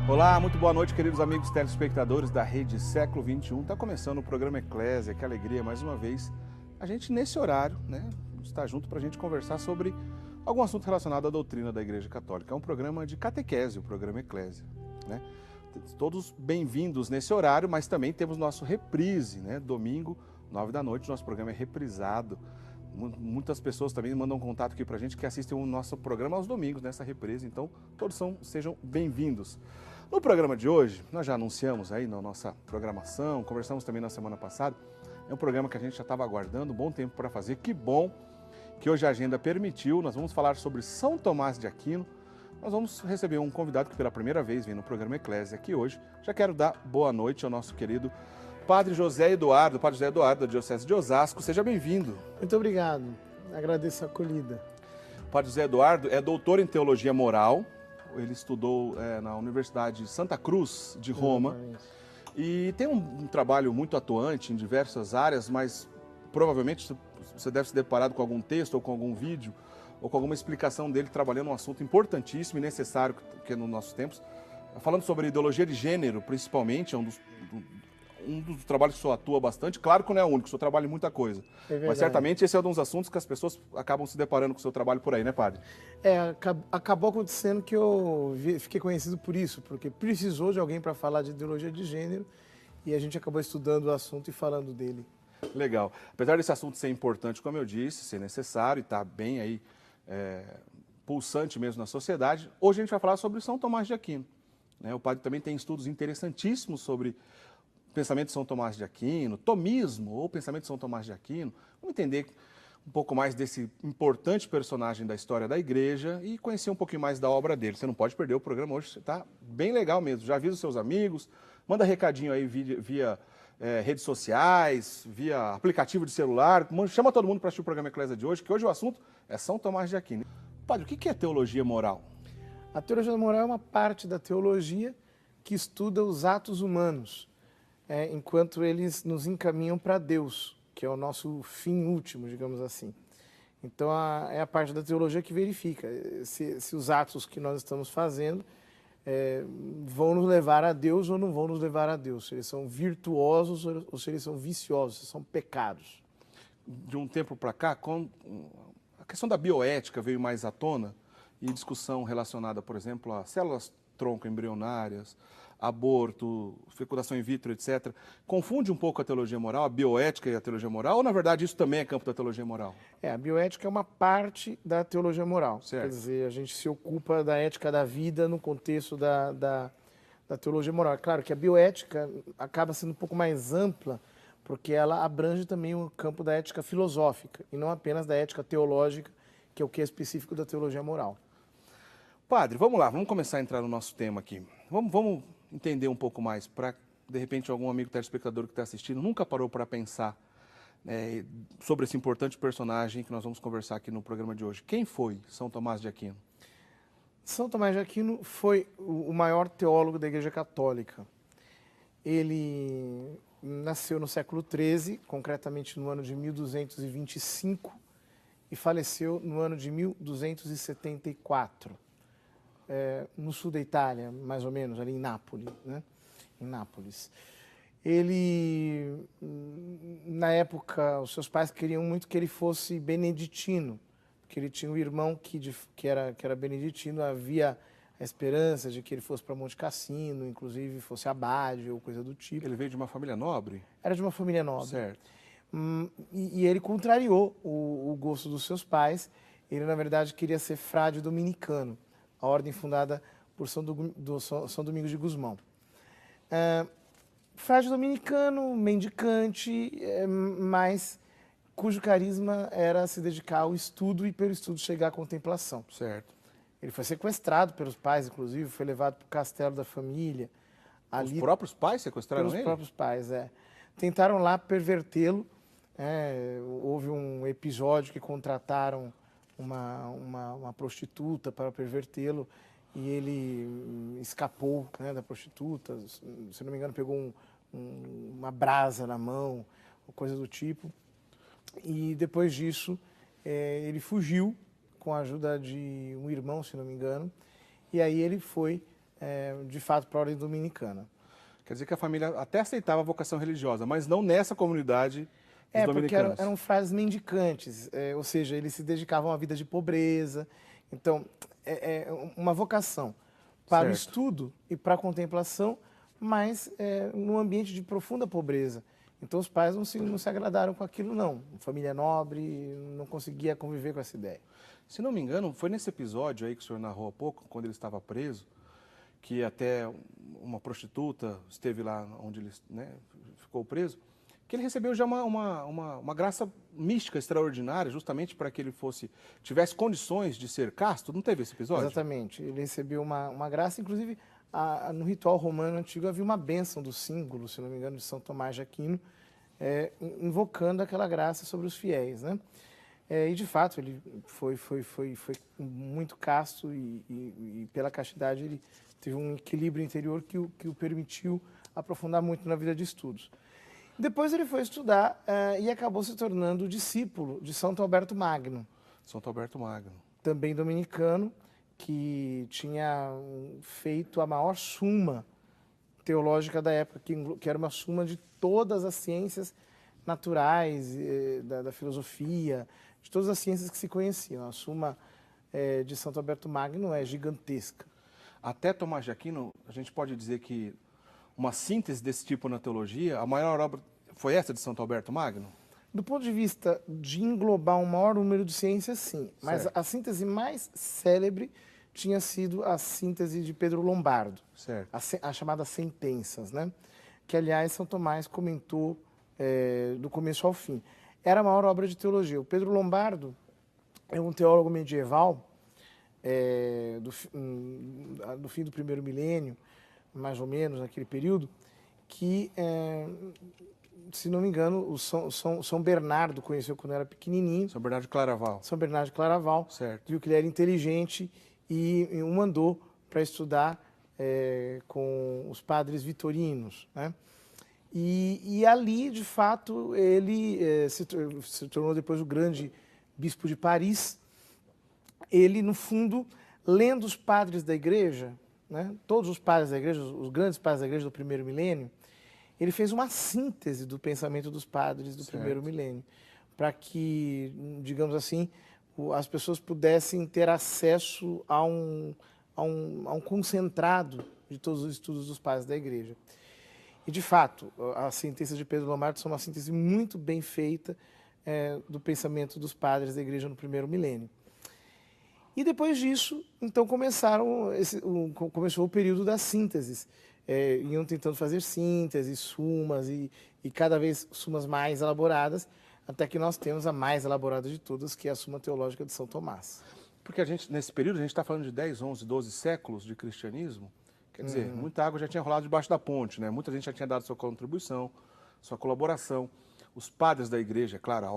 Olá, muito boa noite, queridos amigos telespectadores da Rede Século XXI. Está começando o programa Eclésia, que alegria, mais uma vez, a gente nesse horário, está junto para a gente conversar sobre algum assunto relacionado à doutrina da Igreja Católica. É um programa de catequese, o programa Eclésia, né? Todos bem-vindos nesse horário, mas também temos nosso reprise, Domingo, 9 da noite, nosso programa é reprisado. Muitas pessoas também mandam contato aqui pra gente que assistem o nosso programa aos domingos, nessa reprise, então todos sejam bem-vindos. No programa de hoje, nós já anunciamos aí na nossa programação, conversamos também na semana passada, é um programa que a gente já estava aguardando um bom tempo para fazer, que bom que hoje a agenda permitiu. Nós vamos falar sobre São Tomás de Aquino. Nós vamos receber um convidado que pela primeira vez vem no programa Eclésia aqui hoje. Já quero dar boa noite ao nosso querido Padre José Eduardo, da Diocese de Osasco. Seja bem-vindo. Muito obrigado, agradeço a acolhida. O Padre José Eduardo é doutor em Teologia Moral, ele estudou na Universidade Santa Cruz de Roma. E tem um trabalho muito atuante em diversas áreas, mas provavelmente você deve se deparado com algum texto ou com algum vídeo ou com alguma explicação dele trabalhando um assunto importantíssimo e necessário que nos nossos tempos, falando sobre ideologia de gênero, principalmente, é um dos trabalhos que o senhor atua bastante. Claro que não é o único, o senhor trabalha em muita coisa. Mas certamente esse é um dos assuntos que as pessoas acabam se deparando com o seu trabalho por aí, né, padre? Acabou acontecendo que eu fiquei conhecido por isso, porque precisou de alguém para falar de ideologia de gênero e a gente acabou estudando o assunto e falando dele. Legal. Apesar desse assunto ser importante, como eu disse, ser necessário e estar bem aí, pulsante mesmo na sociedade, hoje a gente vai falar sobre São Tomás de Aquino. O padre também tem estudos interessantíssimos sobre o pensamento de São Tomás de Aquino, tomismo ou pensamento de São Tomás de Aquino. Vamos entender um pouco mais desse importante personagem da história da igreja e conhecer um pouquinho mais da obra dele. Você não pode perder o programa hoje, está bem legal mesmo. Já avisa os seus amigos, manda recadinho aí via redes sociais, via aplicativo de celular, chama todo mundo para assistir o programa Eclésia de hoje, que hoje o assunto é São Tomás de Aquino. Padre, o que é teologia moral? A teologia moral é uma parte da teologia que estuda os atos humanos, enquanto eles nos encaminham para Deus, que é o nosso fim último, digamos assim. Então é a parte da teologia que verifica se os atos que nós estamos fazendo vão nos levar a Deus ou não vão nos levar a Deus, se eles são virtuosos ou se eles são viciosos, se são pecados. De um tempo para cá, a questão da bioética veio mais à tona e discussão relacionada, por exemplo, a células tronco embrionárias, aborto, fecundação in vitro, etc. Confunde um pouco a teologia moral, a bioética e a teologia moral, ou na verdade isso também é campo da teologia moral? A bioética é uma parte da teologia moral. Certo. Quer dizer, a gente se ocupa da ética da vida no contexto da teologia moral. É claro que a bioética acaba sendo um pouco mais ampla, porque ela abrange também o campo da ética filosófica, e não apenas da ética teológica, que é o que é específico da teologia moral. Padre, vamos lá, vamos começar a entrar no nosso tema aqui. Vamos entender um pouco mais, para, de repente, algum amigo telespectador que está assistindo nunca parou para pensar sobre esse importante personagem que nós vamos conversar aqui no programa de hoje. Quem foi São Tomás de Aquino? São Tomás de Aquino foi o maior teólogo da Igreja Católica. Ele nasceu no século XIII, concretamente no ano de 1225, e faleceu no ano de 1274. No sul da Itália, mais ou menos, ali em Nápoles, em Nápoles. Ele, na época, os seus pais queriam muito que ele fosse beneditino, porque ele tinha um irmão que era beneditino, havia a esperança de que ele fosse para Monte Cassino, inclusive fosse abade ou coisa do tipo. Ele veio de uma família nobre? Era de uma família nobre. Certo. E ele contrariou o gosto dos seus pais. Ele, na verdade, queria ser frade dominicano, a ordem fundada por São Domingos de Gusmão. Frade dominicano, mendicante, mas cujo carisma era se dedicar ao estudo e pelo estudo chegar à contemplação. Certo. Ele foi sequestrado pelos pais, inclusive, foi levado para o castelo da família. Os próprios pais sequestraram ele? Pelos próprios pais, Tentaram lá pervertê-lo. Houve um episódio que contrataram uma prostituta para pervertê-lo e ele escapou da prostituta, se não me engano pegou uma brasa na mão, coisa do tipo, e depois disso ele fugiu com a ajuda de um irmão, se não me engano, e aí ele foi de fato, para a ordem dominicana. Quer dizer que a família até aceitava a vocação religiosa, mas não nessa comunidade dos Porque dominicanos. eram frades mendicantes, ou seja, eles se dedicavam à vida de pobreza. Então, uma vocação para o Certo. estudo e para a contemplação, mas num ambiente de profunda pobreza. Então, os pais não se agradaram com aquilo, não. Família nobre, não conseguia conviver com essa ideia. Se não me engano, foi nesse episódio aí que o senhor narrou há pouco, quando ele estava preso, que até uma prostituta esteve lá onde ele, né, ficou preso, que ele recebeu já uma graça mística extraordinária, justamente para que ele tivesse condições de ser casto. Não teve esse episódio? Exatamente. Ele recebeu uma graça, inclusive no ritual romano antigo havia uma bênção do símbolo, se não me engano, de São Tomás de Aquino, invocando aquela graça sobre os fiéis, né? E de fato ele foi muito casto e pela castidade ele teve um equilíbrio interior que o permitiu aprofundar muito na vida de estudos. Depois ele foi estudar e acabou se tornando discípulo de Santo Alberto Magno. Santo Alberto Magno. Também dominicano, que tinha feito a maior suma teológica da época, que era uma suma de todas as ciências naturais, da filosofia, de todas as ciências que se conheciam. A suma de Santo Alberto Magno é gigantesca. Até Tomás de Aquino, a gente pode dizer que uma síntese desse tipo na teologia, a maior obra foi essa de Santo Alberto Magno? Do ponto de vista de englobar um maior número de ciências, sim. Mas Certo. a síntese mais célebre tinha sido a síntese de Pedro Lombardo, Certo. a chamada Sentenças, né? Que, aliás, São Tomás comentou do começo ao fim. Era a maior obra de teologia. O Pedro Lombardo é um teólogo medieval do fim do primeiro milênio, mais ou menos, naquele período, que, se não me engano, o São Bernardo conheceu quando era pequenininho. São Bernardo de Claraval. São Bernardo de Claraval. Certo. Viu que ele era inteligente e o mandou para estudar com os padres vitorinos, né? E ali, de fato, ele se tornou depois o grande bispo de Paris. Ele, no fundo, lendo os padres da igreja, né, todos os padres da igreja, os grandes padres da igreja do primeiro milênio, ele fez uma síntese do pensamento dos padres do primeiro milênio, para que, digamos assim, as pessoas pudessem ter acesso a um concentrado de todos os estudos dos padres da igreja. E, de fato, as sentenças de Pedro Lombardo são uma síntese muito bem feita do pensamento dos padres da igreja no primeiro milênio. E depois disso, então, começou o período das sínteses. Iam tentando fazer sínteses, sumas e cada vez sumas mais elaboradas, até que nós temos a mais elaborada de todas, que é a Suma Teológica de São Tomás. Porque nesse período, a gente está falando de 10, 11, 12 séculos de cristianismo. Quer dizer, muita água já tinha rolado debaixo da ponte, né? Muita gente já tinha dado sua contribuição, sua colaboração. Os padres da igreja, claro,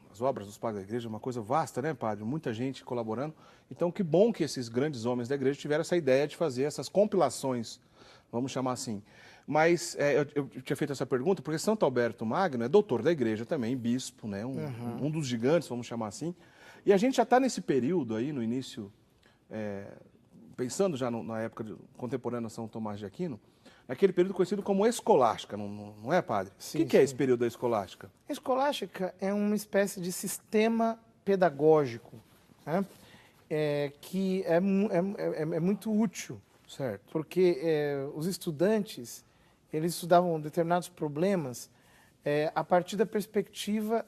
as obras dos padres da igreja é uma coisa vasta, né, padre? Muita gente colaborando. Então, que bom que esses grandes homens da igreja tiveram essa ideia de fazer essas compilações, vamos chamar assim. Mas eu tinha feito essa pergunta porque Santo Alberto Magno é doutor da igreja também, bispo, né? Um dos gigantes, vamos chamar assim. E a gente já está nesse período aí, no início, pensando já na época contemporânea de São Tomás de Aquino, naquele período conhecido como escolástica, não é, padre? Sim, o que é esse período da escolástica? A escolástica é uma espécie de sistema pedagógico, né? Que é muito útil, Certo. porque os estudantes eles estudavam determinados problemas a partir da perspectiva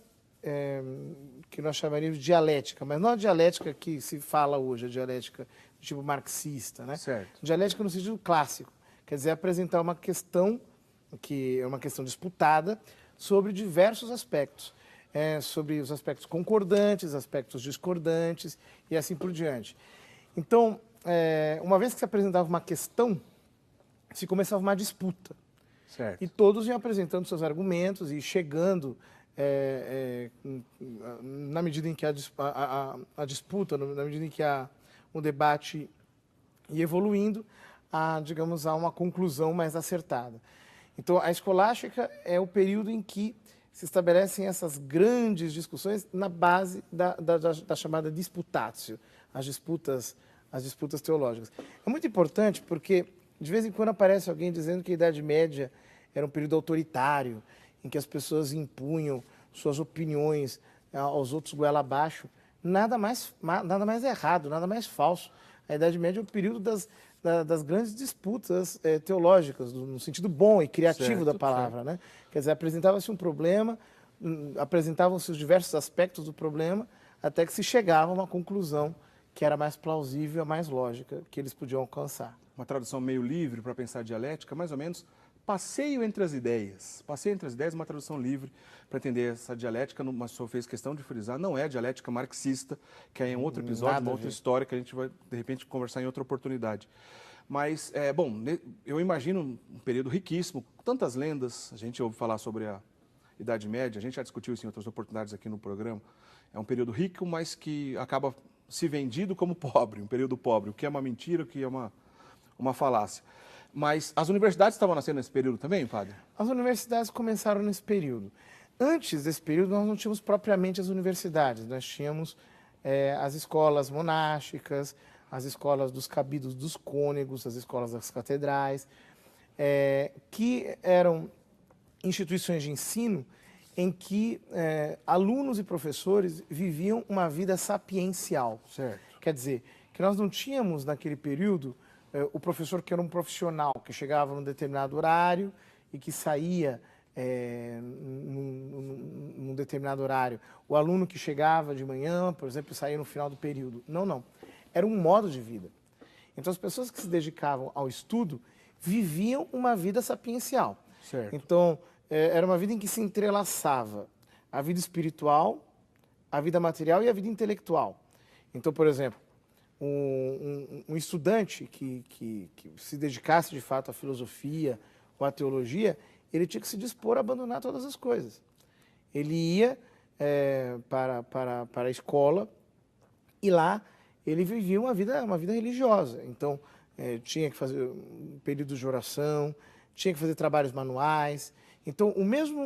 que nós chamaríamos de dialética, mas não a dialética que se fala hoje, a dialética do tipo marxista, né? Certo. Dialética no sentido clássico, quer dizer, apresentar uma questão que é uma questão disputada sobre diversos aspectos, sobre os aspectos concordantes, aspectos discordantes e assim por diante. Então, uma vez que se apresentava uma questão, se começava uma disputa. Certo. E todos iam apresentando seus argumentos e chegando, na medida em que a disputa, na medida em que o debate ia evoluindo, digamos, a uma conclusão mais acertada. Então, a escolástica é o período em que se estabelecem essas grandes discussões na base da chamada disputatio, as disputas as disputas teológicas. É muito importante porque, de vez em quando, aparece alguém dizendo que a Idade Média era um período autoritário, em que as pessoas impunham suas opiniões aos outros goela abaixo. Nada mais errado, nada mais falso. A Idade Média é o período das grandes disputas teológicas, no sentido bom e criativo da palavra, né? Quer dizer, apresentava-se um problema, apresentavam-se os diversos aspectos do problema, até que se chegava a uma conclusão que era mais plausível, mais lógica, que eles podiam alcançar. Uma tradução meio livre para pensar dialética, mais ou menos passeio entre as ideias. Passeio entre as ideias é uma tradução livre para entender essa dialética, mas o senhor fez questão de frisar, não é a dialética marxista, que é em outro episódio, uma outra história que a gente vai, de repente, conversar em outra oportunidade. Mas, bom, eu imagino um período riquíssimo, tantas lendas, a gente ouve falar sobre a Idade Média, a gente já discutiu isso em outras oportunidades aqui no programa, é um período rico, mas que acaba se vendido como pobre, um período pobre, o que é uma mentira, o que é uma falácia. Mas as universidades estavam nascendo nesse período também, padre? As universidades começaram nesse período. Antes desse período, nós não tínhamos propriamente as universidades, nós tínhamos as escolas monásticas, as escolas dos cabidos dos cônegos, as escolas das catedrais, que eram instituições de ensino em que alunos e professores viviam uma vida sapiencial. Certo. Quer dizer, que nós não tínhamos naquele período o professor que era um profissional, que chegava num determinado horário e que saía num determinado horário. O aluno que chegava de manhã, por exemplo, e saía no final do período. Não, não. Era um modo de vida. Então, as pessoas que se dedicavam ao estudo viviam uma vida sapiencial. Certo. Então, era uma vida em que se entrelaçava a vida espiritual, a vida material e a vida intelectual. Então, por exemplo, um estudante que se dedicasse de fato à filosofia ou à teologia, ele tinha que se dispor a abandonar todas as coisas. Ele ia para a escola e lá ele vivia uma vida religiosa. Então, tinha que fazer períodos de oração, tinha que fazer trabalhos manuais. Então,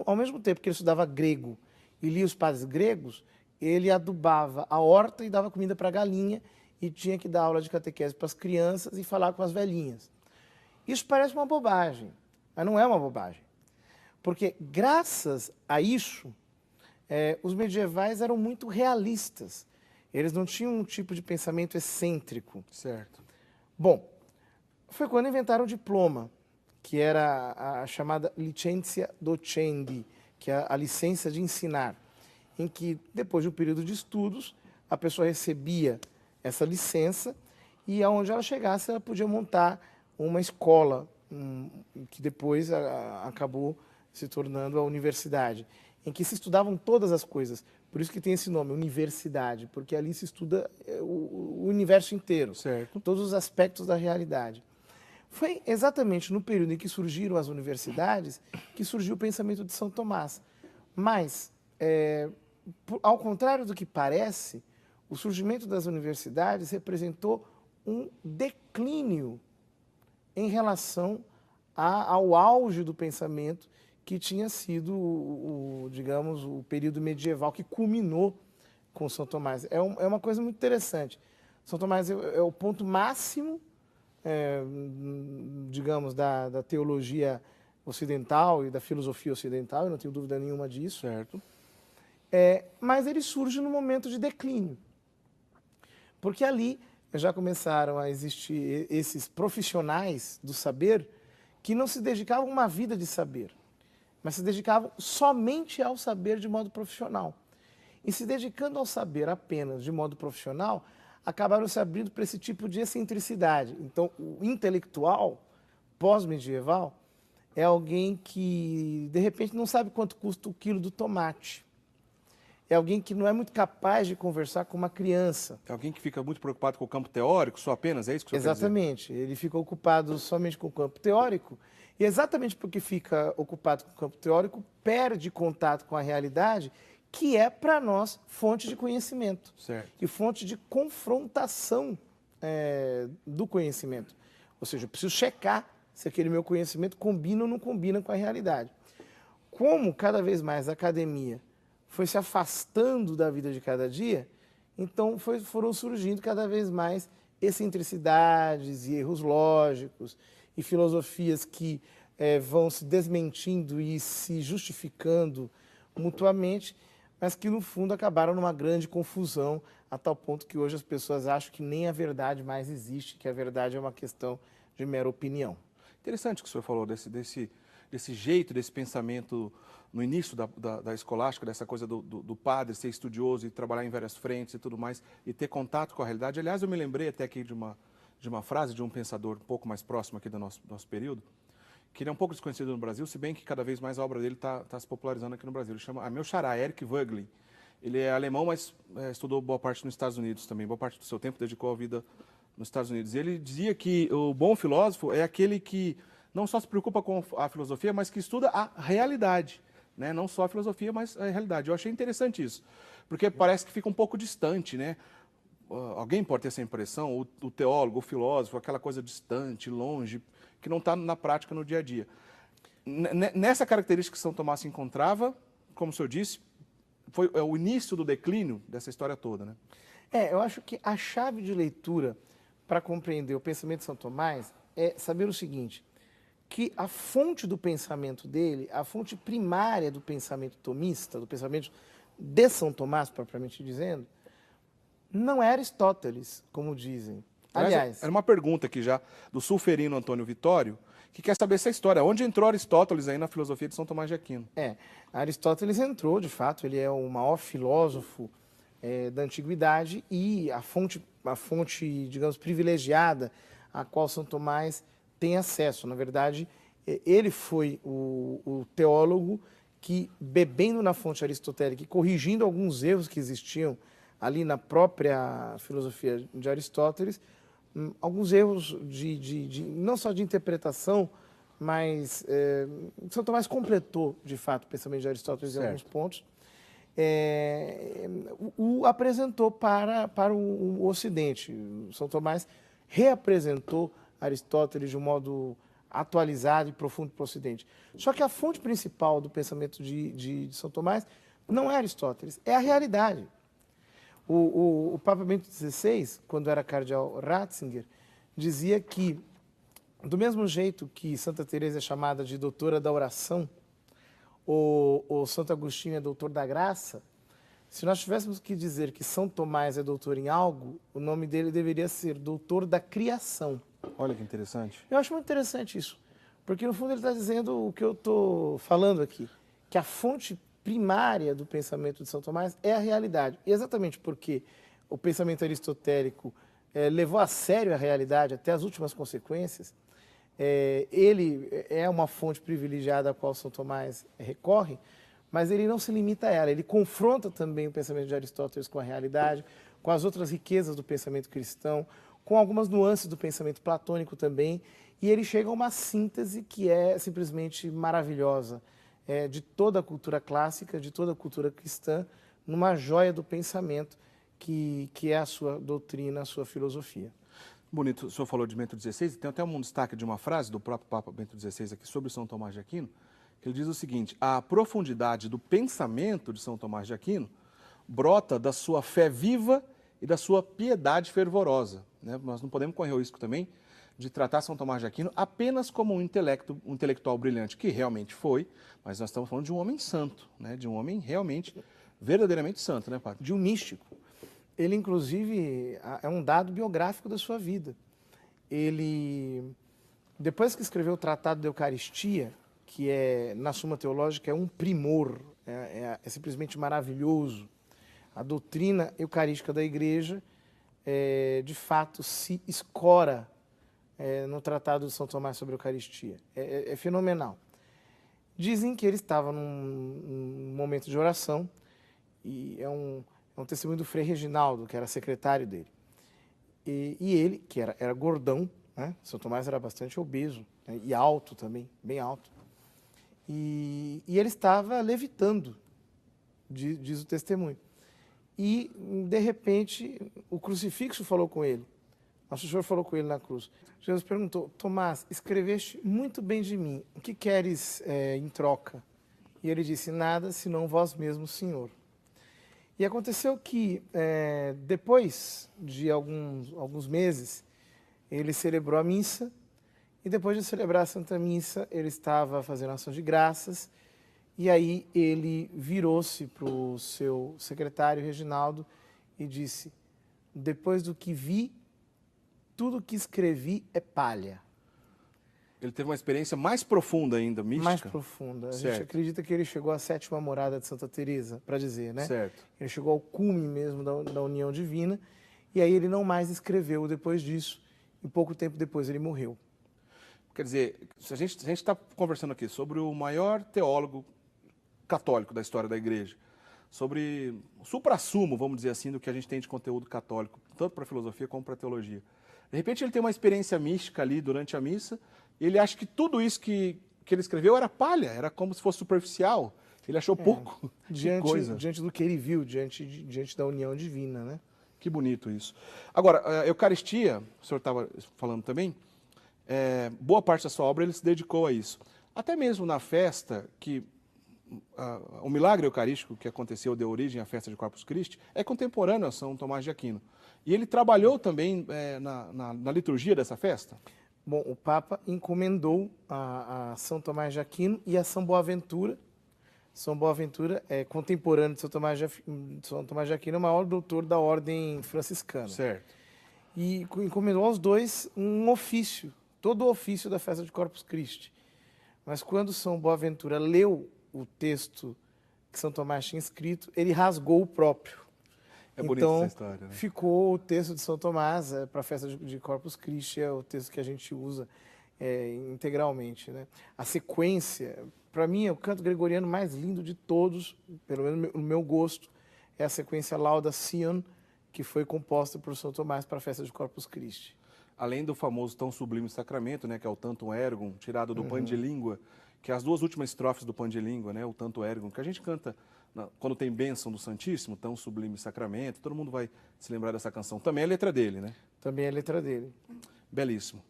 ao mesmo tempo que ele estudava grego e lia os padres gregos, ele adubava a horta e dava comida para a galinha e tinha que dar aula de catequese para as crianças e falar com as velhinhas. Isso parece uma bobagem, mas não é uma bobagem. Porque, graças a isso, os medievais eram muito realistas. Eles não tinham um tipo de pensamento excêntrico. Certo. Bom, foi quando inventaram o diploma, que era a chamada licentia docendi, que é a licença de ensinar, em que, depois de um período de estudos, a pessoa recebia essa licença e, aonde ela chegasse, ela podia montar uma escola, que depois acabou se tornando a universidade, em que se estudavam todas as coisas. Por isso que tem esse nome, universidade, porque ali se estuda o universo inteiro, certo, todos os aspectos da realidade. Foi exatamente no período em que surgiram as universidades que surgiu o pensamento de São Tomás. Mas, ao contrário do que parece, o surgimento das universidades representou um declínio em relação ao auge do pensamento que tinha sido, digamos, o período medieval que culminou com São Tomás. É uma coisa muito interessante. São Tomás é o ponto máximo, digamos, da teologia ocidental e da filosofia ocidental, eu não tenho dúvida nenhuma disso. Certo. Mas ele surge num momento de declínio. Porque ali já começaram a existir esses profissionais do saber que não se dedicavam a uma vida de saber, mas se dedicavam somente ao saber de modo profissional. E se dedicando ao saber apenas de modo profissional, acabaram se abrindo para esse tipo de excentricidade. Então, o intelectual pós-medieval é alguém que, de repente, não sabe quanto custa o quilo do tomate. É alguém que não é muito capaz de conversar com uma criança. É alguém que fica muito preocupado com o campo teórico, só apenas, é isso que o senhor Exatamente. Ele fica ocupado somente com o campo teórico, e exatamente porque fica ocupado com o campo teórico, perde contato com a realidade, que é, para nós, fonte de conhecimento. Certo. E fonte de confrontação do conhecimento. Ou seja, eu preciso checar se aquele meu conhecimento combina ou não combina com a realidade. Como cada vez mais a academia foi se afastando da vida de cada dia, então foram surgindo cada vez mais excentricidades e erros lógicos e filosofias que vão se desmentindo e se justificando mutuamente, mas que no fundo acabaram numa grande confusão, a tal ponto que hoje as pessoas acham que nem a verdade mais existe, que a verdade é uma questão de mera opinião. Interessante que o senhor falou desse jeito, desse pensamento no início da escolástica, dessa coisa do padre ser estudioso e trabalhar em várias frentes e tudo mais, e ter contato com a realidade. Aliás, eu me lembrei até aqui de uma frase de um pensador um pouco mais próximo aqui do nosso período, que ele é um pouco desconhecido no Brasil, se bem que cada vez mais a obra dele está se popularizando aqui no Brasil. Ele chama meu xará, Eric Voegelin. Ele é alemão, mas estudou boa parte nos Estados Unidos também, boa parte do seu tempo dedicou a vida nos Estados Unidos. E ele dizia que o bom filósofo é aquele que não só se preocupa com a filosofia, mas que estuda a realidade, né? Não só a filosofia, mas a realidade. Eu achei interessante isso, porque parece que fica um pouco distante, né? Alguém pode ter essa impressão, o teólogo, o filósofo, aquela coisa distante, longe, que não está na prática no dia a dia. Nessa característica que São Tomás se encontrava, como o senhor disse, foi o início do declínio dessa história toda, né? Eu acho que a chave de leitura para compreender o pensamento de São Tomás é saber o seguinte, que a fonte do pensamento dele, a fonte primária do pensamento tomista, do pensamento de São Tomás, propriamente dizendo, não é Aristóteles, como dizem. Aliás, era uma pergunta aqui já do sulferino Antônio Vitório, que quer saber essa história. Onde entrou Aristóteles aí na filosofia de São Tomás de Aquino? Aristóteles entrou, de fato, ele é o maior filósofo da antiguidade e a fonte, digamos, privilegiada a qual São Tomás tem acesso. Na verdade, ele foi o teólogo que, bebendo na fonte aristotélica e corrigindo alguns erros que existiam ali na própria filosofia de Aristóteles, alguns erros não só de interpretação, mas São Tomás completou, de fato, o pensamento de Aristóteles em alguns pontos, o apresentou para o Ocidente. São Tomás reapresentou Aristóteles de um modo atualizado e profundo para o Ocidente. Só que a fonte principal do pensamento de São Tomás não é Aristóteles, é a realidade. O Papa Bento XVI, quando era cardeal Ratzinger, dizia que, do mesmo jeito que Santa Teresa é chamada de doutora da oração, ou Santo Agostinho é doutor da graça, se nós tivéssemos que dizer que São Tomás é doutor em algo, o nome dele deveria ser doutor da criação. Olha que interessante. Eu acho muito interessante isso, porque no fundo ele está dizendo o que eu estou falando aqui, que a fonte primária do pensamento de São Tomás é a realidade. E exatamente porque o pensamento aristotélico levou a sério a realidade até as últimas consequências, ele é uma fonte privilegiada a qual São Tomás recorre, mas ele não se limita a ela, ele confronta também o pensamento de Aristóteles com a realidade, com as outras riquezas do pensamento cristão, com algumas nuances do pensamento platônico também, e ele chega a uma síntese que é simplesmente maravilhosa, de toda a cultura clássica, de toda a cultura cristã, numa joia do pensamento que é a sua doutrina, a sua filosofia. Bonito, o senhor falou de Bento XVI, tem até um destaque de uma frase do próprio Papa Bento XVI aqui sobre São Tomás de Aquino, que ele diz o seguinte: a profundidade do pensamento de São Tomás de Aquino brota da sua fé viva e da sua piedade fervorosa, né? Nós não podemos correr o risco também de tratar São Tomás de Aquino apenas como um intelectual brilhante, que realmente foi, mas nós estamos falando de um homem santo, né? De um homem realmente, verdadeiramente santo, né, padre? De um místico. Ele, inclusive, é um dado biográfico da sua vida. Ele, depois que escreveu o Tratado da Eucaristia, que na Suma Teológica é um primor, é simplesmente maravilhoso, a doutrina eucarística da Igreja, de fato, se escora no Tratado de São Tomás sobre a Eucaristia. É fenomenal. Dizem que ele estava num momento de oração, e é um testemunho do Frei Reginaldo, que era secretário dele. E ele, que era gordão, né? São Tomás era bastante obeso, né? E alto também, bem alto. E ele estava levitando, diz o testemunho. E, de repente, o crucifixo falou com ele. Nosso Senhor falou com ele na cruz. Jesus perguntou: Tomás, escreveste muito bem de mim, o que queres em troca? E ele disse: nada, senão vós mesmo, Senhor. E aconteceu que, depois de alguns meses, ele celebrou a missa, e depois de celebrar a Santa Missa, ele estava fazendo ação de graças, e aí ele virou-se para o seu secretário, Reginaldo, e disse: depois do que vi, tudo que escrevi é palha. Ele teve uma experiência mais profunda ainda, mística? Mais profunda. A gente Certo. acredita que ele chegou à 7ª morada de Santa Teresa, para dizer, né? Certo. Ele chegou ao cume mesmo da união divina, e aí ele não mais escreveu depois disso, e pouco tempo depois ele morreu. Quer dizer, se a gente está conversando aqui sobre o maior teólogo católico da história da igreja, sobre o suprassumo, vamos dizer assim, do que a gente tem de conteúdo católico, tanto para a filosofia como para a teologia. De repente ele tem uma experiência mística ali durante a missa, e ele acha que tudo isso que ele escreveu era palha, era como se fosse superficial. Ele achou pouco. Diante do que ele viu, diante da união divina, né? Que bonito isso. Agora, a Eucaristia, o senhor estava falando também, boa parte da sua obra ele se dedicou a isso. Até mesmo na festa que o milagre eucarístico que aconteceu, deu origem à festa de Corpus Christi, é contemporâneo a São Tomás de Aquino. E ele trabalhou também na liturgia dessa festa? Bom, o Papa encomendou a São Tomás de Aquino e a São Boaventura. São Boaventura é contemporâneo de São Tomás de Aquino, é o maior doutor da ordem franciscana. Certo. E encomendou aos dois um ofício, todo o ofício da festa de Corpus Christi. Mas quando São Boaventura leu o texto que São Tomás tinha escrito, ele rasgou o próprio. É bonita essa história, né? Ficou o texto de São Tomás para a festa de Corpus Christi, é o texto que a gente usa integralmente, né? A sequência, para mim, é o canto gregoriano mais lindo de todos, pelo menos no meu gosto, é a sequência Lauda Sion, que foi composta por São Tomás para a festa de Corpus Christi. Além do famoso tão sublime sacramento, né, que é o Tantum Ergum, tirado do Pan de Língua, que é as duas últimas estrofes do Pan de Língua, né, o Tantum Ergum, que a gente canta quando tem bênção do Santíssimo, tão sublime sacramento, todo mundo vai se lembrar dessa canção. Também é a letra dele, né? Também é a letra dele. Belíssimo.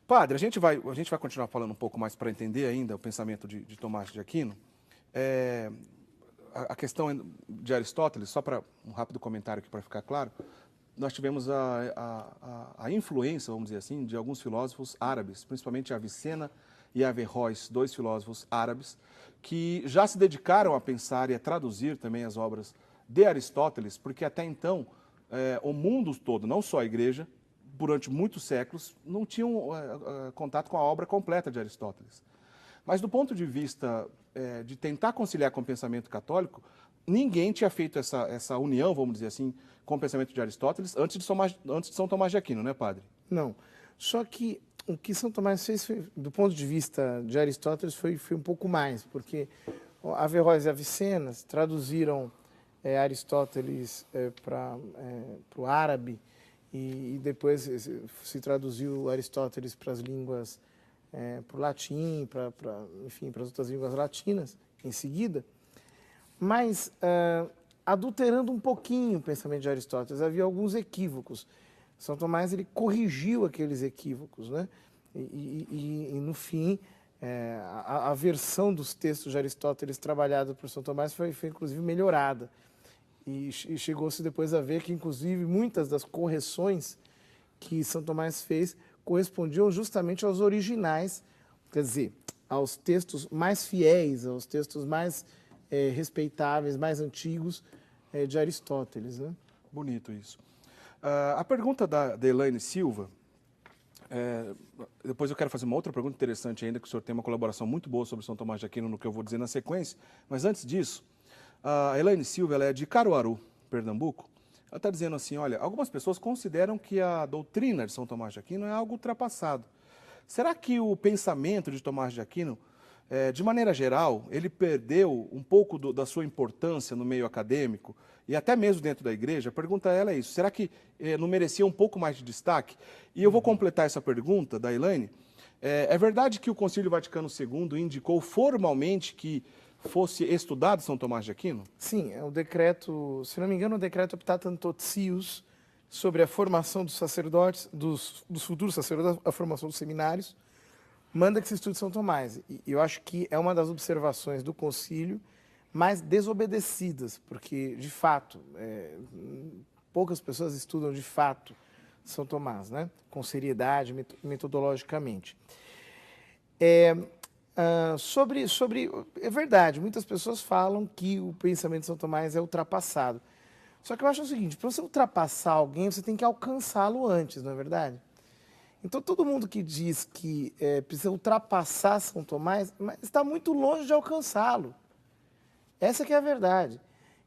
Padre, a gente vai continuar falando um pouco mais para entender ainda o pensamento de Tomás de Aquino. A questão de Aristóteles, só para um rápido comentário aqui para ficar claro, nós tivemos a influência, vamos dizer assim, de alguns filósofos árabes, principalmente Avicena e Averroes, dois filósofos árabes, que já se dedicaram a pensar e a traduzir também as obras de Aristóteles, porque até então o mundo todo, não só a igreja, durante muitos séculos, não tinham contato com a obra completa de Aristóteles. Mas do ponto de vista de tentar conciliar com o pensamento católico, ninguém tinha feito essa união, vamos dizer assim, com o pensamento de Aristóteles antes de São Tomás de Aquino, né, padre? Não. Só que o que São Tomás fez, do ponto de vista de Aristóteles, foi um pouco mais, porque Averroes e Avicena traduziram Aristóteles para o árabe e depois se traduziu Aristóteles para as línguas, para o latim, enfim, para as outras línguas latinas em seguida, mas adulterando um pouquinho o pensamento de Aristóteles, havia alguns equívocos. São Tomás ele corrigiu aqueles equívocos, né? E no fim, a versão dos textos de Aristóteles trabalhada por São Tomás foi inclusive melhorada. E chegou-se depois a ver que, inclusive, muitas das correções que São Tomás fez correspondiam justamente aos originais, quer dizer, aos textos mais fiéis, aos textos mais respeitáveis, mais antigos de Aristóteles, né? Bonito isso. A pergunta da Elaine Silva, depois eu quero fazer uma outra pergunta interessante ainda, que o senhor tem uma colaboração muito boa sobre São Tomás de Aquino no que eu vou dizer na sequência, mas antes disso, a Elaine Silva, ela é de Caruaru, Pernambuco. Ela está dizendo assim, olha, algumas pessoas consideram que a doutrina de São Tomás de Aquino é algo ultrapassado. Será que o pensamento de Tomás de Aquino, de maneira geral, ele perdeu um pouco da sua importância no meio acadêmico e até mesmo dentro da igreja? A pergunta dela é isso, será que não merecia um pouco mais de destaque? E eu vou completar essa pergunta da Elaine. É verdade que o Concílio Vaticano II indicou formalmente que fosse estudado São Tomás de Aquino? Sim, é o decreto, se não me engano, o decreto Optatam Totius sobre a formação dos sacerdotes, dos futuros sacerdotes, a formação dos seminários, manda que se estude São Tomás. E eu acho que é uma das observações do concílio mais desobedecidas, porque, de fato, poucas pessoas estudam, de fato, São Tomás, né? Com seriedade, metodologicamente. É verdade, muitas pessoas falam que o pensamento de São Tomás é ultrapassado. Só que eu acho o seguinte, para você ultrapassar alguém, você tem que alcançá-lo antes, não é verdade? Então, todo mundo que diz que precisa ultrapassar São Tomás, mas está muito longe de alcançá-lo. Essa que é a verdade.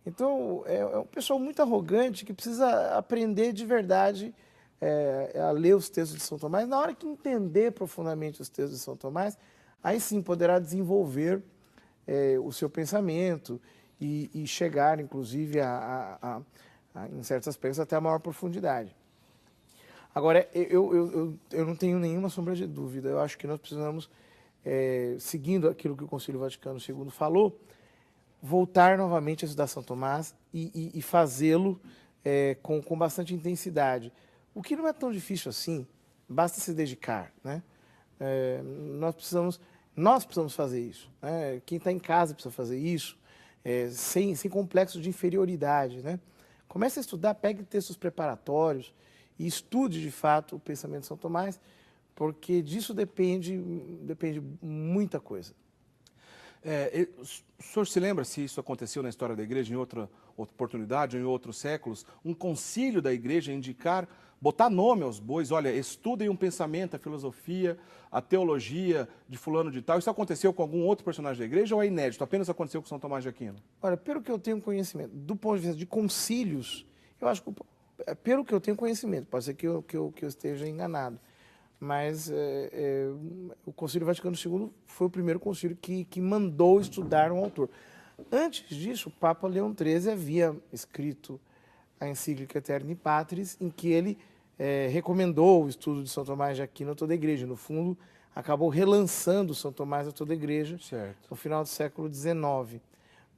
Então, é um pessoal muito arrogante que precisa aprender de verdade a ler os textos de São Tomás. Na hora que entender profundamente os textos de São Tomás, aí sim poderá desenvolver o seu pensamento e chegar, inclusive, em certos aspectos, até a maior profundidade. Agora, eu não tenho nenhuma sombra de dúvida. Eu acho que nós precisamos, seguindo aquilo que o Concílio Vaticano II falou, voltar novamente a estudar São Tomás e fazê-lo com bastante intensidade. O que não é tão difícil assim, basta se dedicar, né? Nós precisamos fazer isso, né? Quem está em casa precisa fazer isso, sem complexo de inferioridade, né? Comece a estudar, pegue textos preparatórios e estude de fato o pensamento de São Tomás, porque disso depende muita coisa. O senhor se lembra se isso aconteceu na história da igreja em outra oportunidade ou em outros séculos? Um concílio da igreja indicar, botar nome aos bois, olha, estudem um pensamento, a filosofia, a teologia de fulano de tal. Isso aconteceu com algum outro personagem da igreja ou é inédito? Apenas aconteceu com São Tomás de Aquino? Olha, pelo que eu tenho conhecimento, do ponto de vista de concílios, eu acho que, pelo que eu tenho conhecimento, pode ser que eu esteja enganado, mas o Concílio Vaticano II foi o primeiro concílio que mandou estudar um autor. Antes disso, o Papa Leão XIII havia escrito a encíclica Aeterni Patris, em que ele recomendou o estudo de São Tomás de Aquino a toda a igreja. No fundo, acabou relançando São Tomás a toda a igreja, certo, no final do século XIX.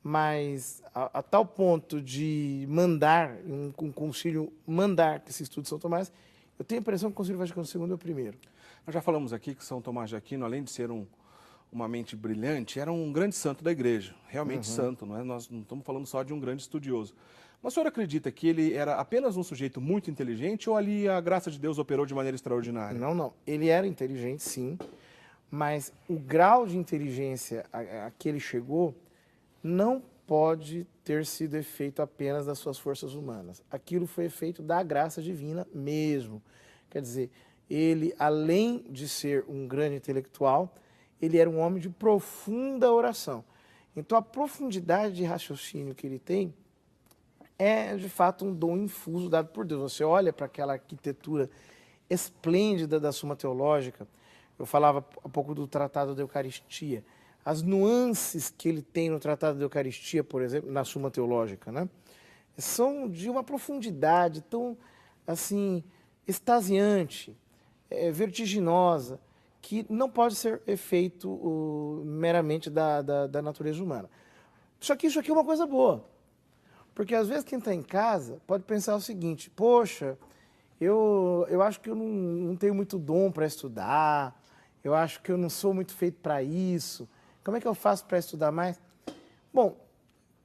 Mas a tal ponto de mandar, um concílio mandar que se estude São Tomás, eu tenho a impressão que o Concílio Vaticano II é o primeiro. Nós já falamos aqui que São Tomás de Aquino, além de ser uma mente brilhante, era um grande santo da igreja, realmente santo, não é? Nós não estamos falando só de um grande estudioso. Mas o senhor acredita que ele era apenas um sujeito muito inteligente ou ali a graça de Deus operou de maneira extraordinária? Não. Ele era inteligente, sim, mas o grau de inteligência a que ele chegou não pode ter sido efeito apenas das suas forças humanas. Aquilo foi efeito da graça divina mesmo. Quer dizer, ele, além de ser um grande intelectual, ele era um homem de profunda oração. Então, a profundidade de raciocínio que ele tem é, de fato, um dom infuso dado por Deus. Você olha para aquela arquitetura esplêndida da Suma Teológica. Eu falava há pouco do Tratado da Eucaristia. As nuances que ele tem no Tratado da Eucaristia, por exemplo, na Suma Teológica, né, são de uma profundidade tão, assim, extasiante, vertiginosa, que não pode ser efeito meramente da natureza humana. Só que isso aqui é uma coisa boa, porque às vezes quem está em casa pode pensar o seguinte: poxa, eu acho que eu não tenho muito dom para estudar, eu acho que eu não sou muito feito para isso, como é que eu faço para estudar mais? Bom,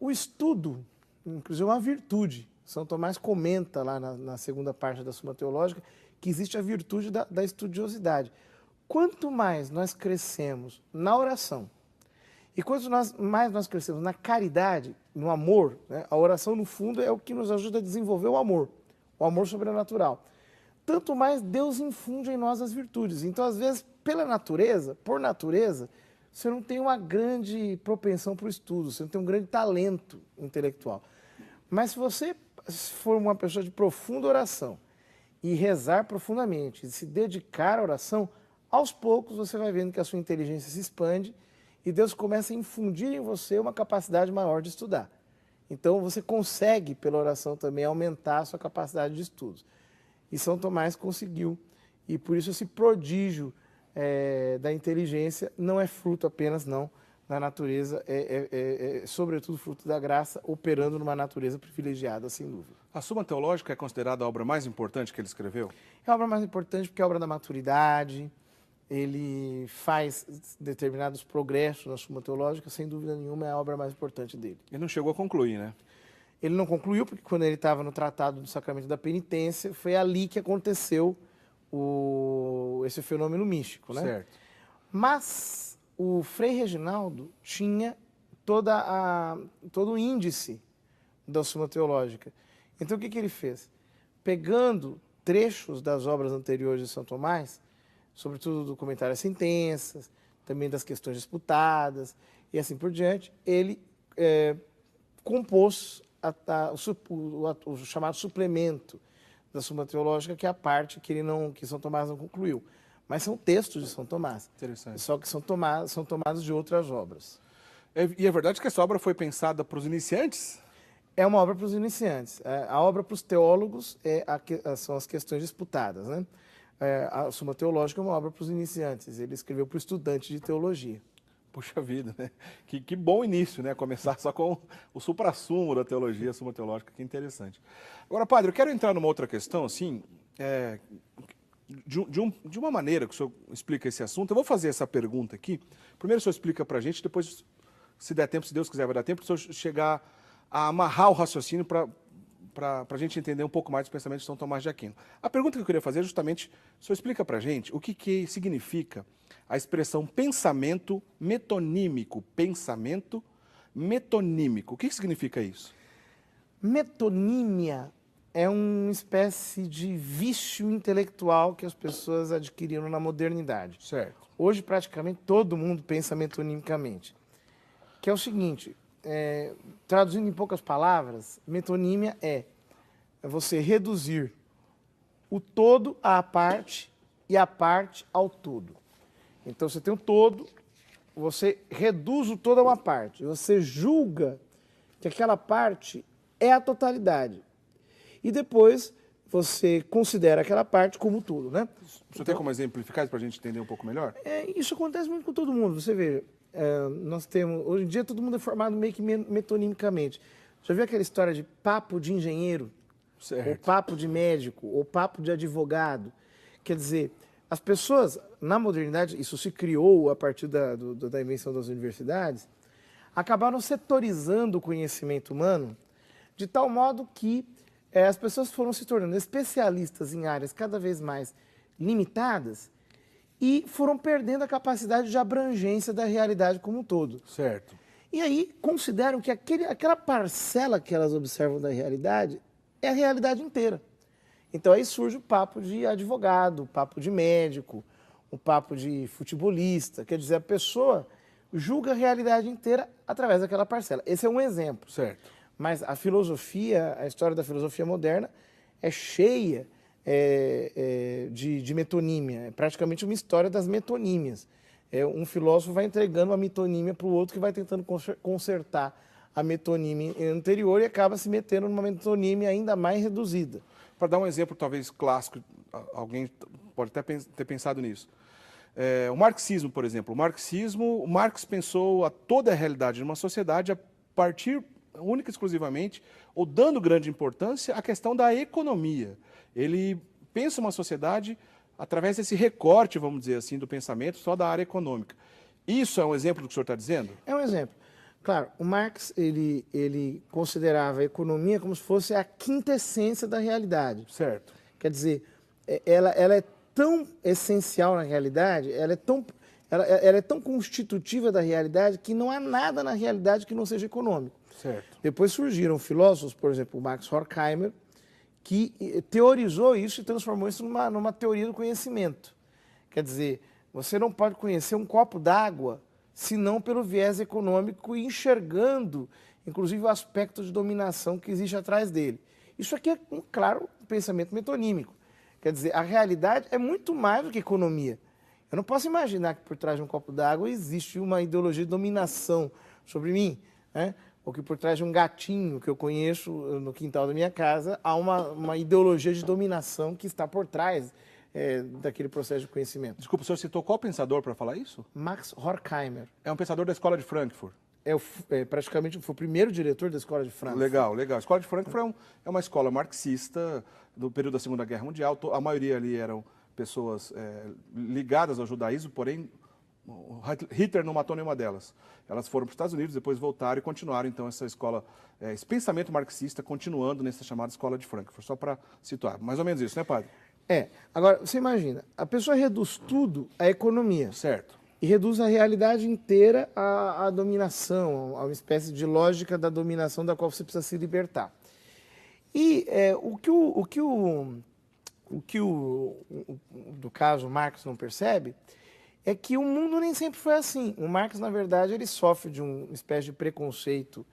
o estudo, inclusive, é uma virtude. São Tomás comenta lá na segunda parte da Suma Teológica que existe a virtude da estudiosidade. Quanto mais nós crescemos na oração e quanto mais nós crescemos na caridade, no amor, né? A oração, no fundo, é o que nos ajuda a desenvolver o amor sobrenatural. Tanto mais Deus infunde em nós as virtudes. Então, às vezes, por natureza, você não tem uma grande propensão para o estudo, você não tem um grande talento intelectual. Mas se você for uma pessoa de profunda oração e rezar profundamente, e se dedicar à oração, aos poucos você vai vendo que a sua inteligência se expande e Deus começa a infundir em você uma capacidade maior de estudar. Então você consegue, pela oração também, aumentar a sua capacidade de estudos. E São Tomás conseguiu. E por isso esse prodígio da inteligência não é fruto apenas da natureza, é sobretudo fruto da graça, operando numa natureza privilegiada, sem dúvida. A Suma Teológica é considerada a obra mais importante que ele escreveu? É a obra mais importante porque é a obra da maturidade, ele faz determinados progressos na Suma Teológica, sem dúvida nenhuma é a obra mais importante dele. Ele não chegou a concluir, né? Ele não concluiu porque quando ele estava no Tratado do Sacramento da Penitência, foi ali que aconteceu esse fenômeno místico, né? Certo. Mas o Frei Reginaldo tinha todo o índice da Suma Teológica. Então o que ele fez? Pegando trechos das obras anteriores de São Tomás, sobretudo do comentário às sentenças, também das questões disputadas e assim por diante, ele compôs o chamado suplemento da Suma Teológica, que é a parte que São Tomás não concluiu. Mas são textos de São Tomás. Interessante. Só que são tomados de outras obras. E é verdade que essa obra foi pensada para os iniciantes? É uma obra para os iniciantes. A obra para os teólogos são as questões disputadas, né? A Suma Teológica é uma obra para os iniciantes. Ele escreveu para o estudante de teologia. Puxa vida, né? Que bom início, né? Começar só com o suprassumo da teologia, a Suma Teológica, que interessante. Agora, padre, eu quero entrar numa outra questão, assim, de uma maneira que o senhor explica esse assunto. Eu vou fazer essa pergunta aqui. Primeiro o senhor explica para a gente, depois, se der tempo, se Deus quiser, vai dar tempo, o senhor chegar a amarrar o raciocínio para a gente entender um pouco mais do pensamento de São Tomás de Aquino. A pergunta que eu queria fazer é justamente, o senhor explica para a gente o que significa a expressão pensamento metonímico. Pensamento metonímico. O que significa isso? Metonímia é uma espécie de vício intelectual que as pessoas adquiriram na modernidade. Certo. Hoje, praticamente, todo mundo pensa metonimicamente. Que é o seguinte, traduzindo em poucas palavras, metonímia é você reduzir o todo à parte e a parte ao todo. Então, você tem um todo, você reduz o todo a uma parte. Você julga que aquela parte é a totalidade. E depois você considera aquela parte como tudo, né? O senhor tem como exemplificar isso para a gente entender um pouco melhor? Isso acontece muito com todo mundo. Você vê, hoje em dia todo mundo é formado meio que metonimicamente. Já viu aquela história de papo de engenheiro? Certo. Ou papo de médico, ou papo de advogado? Quer dizer, as pessoas, na modernidade, isso se criou a partir da invenção das universidades, acabaram setorizando o conhecimento humano de tal modo que as pessoas foram se tornando especialistas em áreas cada vez mais limitadas e foram perdendo a capacidade de abrangência da realidade como um todo. Certo. E aí consideram que aquela parcela que elas observam da realidade é a realidade inteira. Então aí surge o papo de advogado, o papo de médico, o papo de futebolista. Quer dizer, a pessoa julga a realidade inteira através daquela parcela. Esse é um exemplo. Certo. Mas a filosofia, a história da filosofia moderna é cheia de metonímia. É praticamente uma história das metonímias. Um filósofo vai entregando uma metonímia para o outro que vai tentando consertar a metonímia anterior e acaba se metendo numa metonímia ainda mais reduzida. Para dar um exemplo talvez clássico, alguém pode até ter pensado nisso. O marxismo, por exemplo. O Marx pensou toda a realidade de uma sociedade a partir única e exclusivamente, ou dando grande importância à questão da economia. Ele pensa uma sociedade através desse recorte, vamos dizer assim, do pensamento só da área econômica. Isso é um exemplo do que o senhor está dizendo? É um exemplo. Claro, o Marx ele considerava a economia como se fosse a quintessência da realidade. Certo. Quer dizer, ela é tão essencial na realidade, ela é tão constitutiva da realidade que não há nada na realidade que não seja econômico. Certo. Depois surgiram filósofos, por exemplo, o Max Horkheimer, que teorizou isso e transformou isso numa teoria do conhecimento. Quer dizer, você não pode conhecer um copo d'água senão pelo viés econômico e enxergando, inclusive, o aspecto de dominação que existe atrás dele. Isso aqui é, claro, um pensamento metonímico. Quer dizer, a realidade é muito mais do que economia. Eu não posso imaginar que por trás de um copo d'água existe uma ideologia de dominação sobre mim, né? Ou que por trás de um gatinho que eu conheço no quintal da minha casa, há uma ideologia de dominação que está por trás daquele processo de conhecimento. Desculpa, o senhor citou qual pensador para falar isso? Max Horkheimer. É um pensador da Escola de Frankfurt. Praticamente foi o primeiro diretor da Escola de Frankfurt. Legal, legal. A Escola de Frankfurt é uma escola marxista do período da Segunda Guerra Mundial. A maioria ali eram pessoas ligadas ao judaísmo, porém Hitler não matou nenhuma delas. Elas foram para os Estados Unidos, depois voltaram e continuaram, então, essa escola, esse pensamento marxista, continuando nessa chamada Escola de Frankfurt, só para situar. Mais ou menos isso, né, padre? Agora, você imagina, a pessoa reduz tudo à economia. Certo. E reduz a realidade inteira à dominação, a uma espécie de lógica da dominação da qual você precisa se libertar. E do caso, Marx não percebe é que o mundo nem sempre foi assim. O Marx, na verdade, ele sofre de uma espécie de preconceito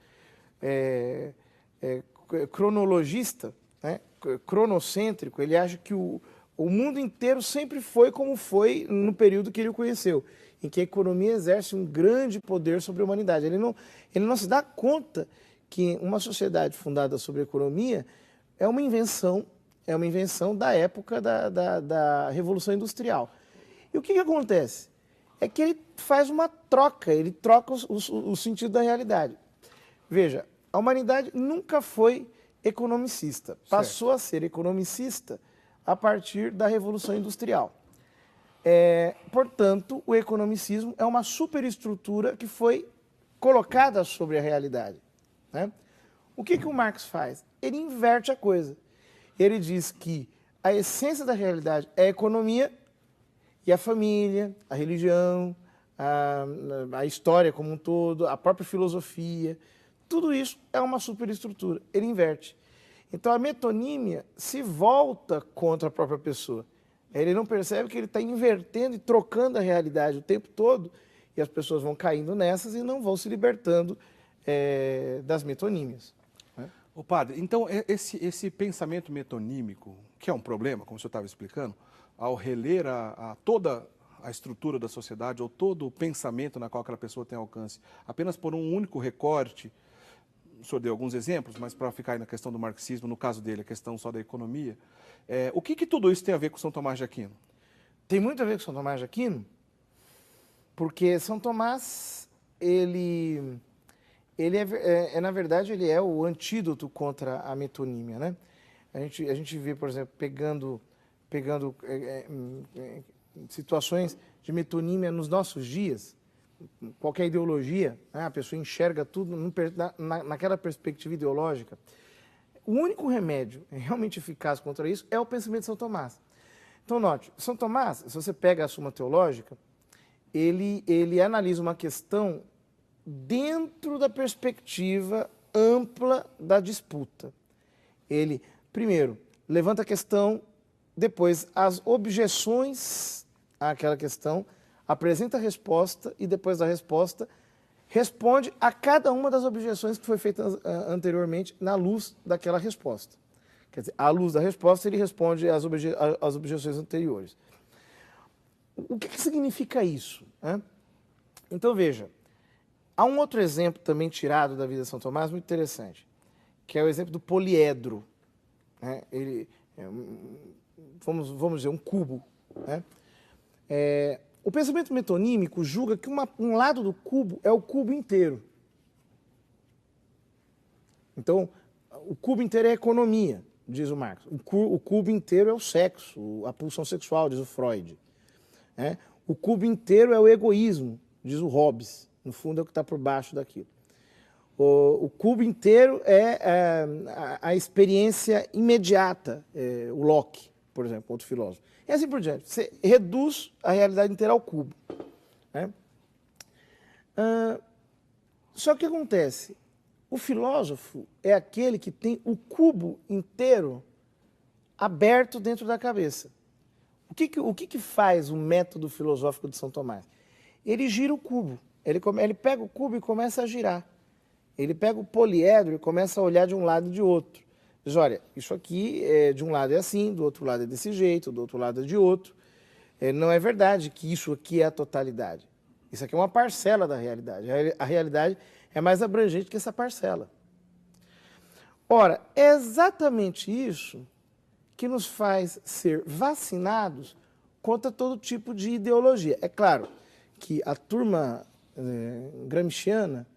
cronologista, né? Cronocêntrico. Ele acha que o mundo inteiro sempre foi como foi no período que ele o conheceu, em que a economia exerce um grande poder sobre a humanidade. Ele não se dá conta que uma sociedade fundada sobre a economia é uma invenção da época da Revolução Industrial. E o que acontece? É que ele faz uma troca, ele troca o sentido da realidade. Veja, a humanidade nunca foi economicista, passou a ser economicista a partir da Revolução Industrial. Portanto, o economicismo é uma superestrutura que foi colocada sobre a realidade, né? O que o Marx faz? Ele inverte a coisa. Ele diz que a essência da realidade é a economia e a família, a religião, a história como um todo, a própria filosofia, tudo isso é uma superestrutura. Ele inverte. Então a metonímia se volta contra a própria pessoa. Ele não percebe que ele está invertendo e trocando a realidade o tempo todo, e as pessoas vão caindo nessas e não vão se libertando das metonímias. Ô padre, então esse pensamento metonímico, que é um problema, como o senhor estava explicando, ao reler toda a estrutura da sociedade ou todo o pensamento na qual aquela pessoa tem alcance, apenas por um único recorte, o senhor deu alguns exemplos, mas para ficar aí na questão do marxismo, no caso dele, a questão só da economia, o que tudo isso tem a ver com São Tomás de Aquino? Tem muito a ver com São Tomás de Aquino, porque São Tomás, na verdade, ele é o antídoto contra a metonímia, né? A gente vê, por exemplo, pegando situações de metonímia nos nossos dias, qualquer ideologia, né? A pessoa enxerga tudo naquela perspectiva ideológica. O único remédio realmente eficaz contra isso é o pensamento de São Tomás. Então, note, São Tomás, se você pega a Suma Teológica, ele analisa uma questão dentro da perspectiva ampla da disputa. Ele, primeiro, levanta a questão, depois as objeções àquela questão, apresenta a resposta e, depois da resposta, responde a cada uma das objeções que foi feita anteriormente na luz daquela resposta. Quer dizer, à luz da resposta, ele responde às objeções anteriores. O que significa isso, né? Então, veja, há um outro exemplo também tirado da vida de São Tomás, muito interessante, que é o exemplo do poliedro, né? Vamos dizer, um cubo, né? O pensamento metonímico julga que um lado do cubo é o cubo inteiro. Então, o cubo inteiro é a economia, diz o Marx. O cubo inteiro é o sexo, a pulsão sexual, diz o Freud. O cubo inteiro é o egoísmo, diz o Hobbes. No fundo, é o que está por baixo daquilo. O cubo inteiro é a experiência imediata, o Locke, por exemplo, outro filósofo. E assim por diante. Você reduz a realidade inteira ao cubo, né? Só que o que acontece? O filósofo é aquele que tem o cubo inteiro aberto dentro da cabeça. O que faz o método filosófico de São Tomás? Ele gira o cubo. Ele pega o cubo e começa a girar. Ele pega o poliedro e começa a olhar de um lado e de outro. Diz, olha, isso aqui de um lado é assim, do outro lado é desse jeito, do outro lado é de outro. Não é verdade que isso aqui é a totalidade. Isso aqui é uma parcela da realidade. A realidade é mais abrangente que essa parcela. Ora, é exatamente isso que nos faz ser vacinados contra todo tipo de ideologia. É claro que a turma gramsciana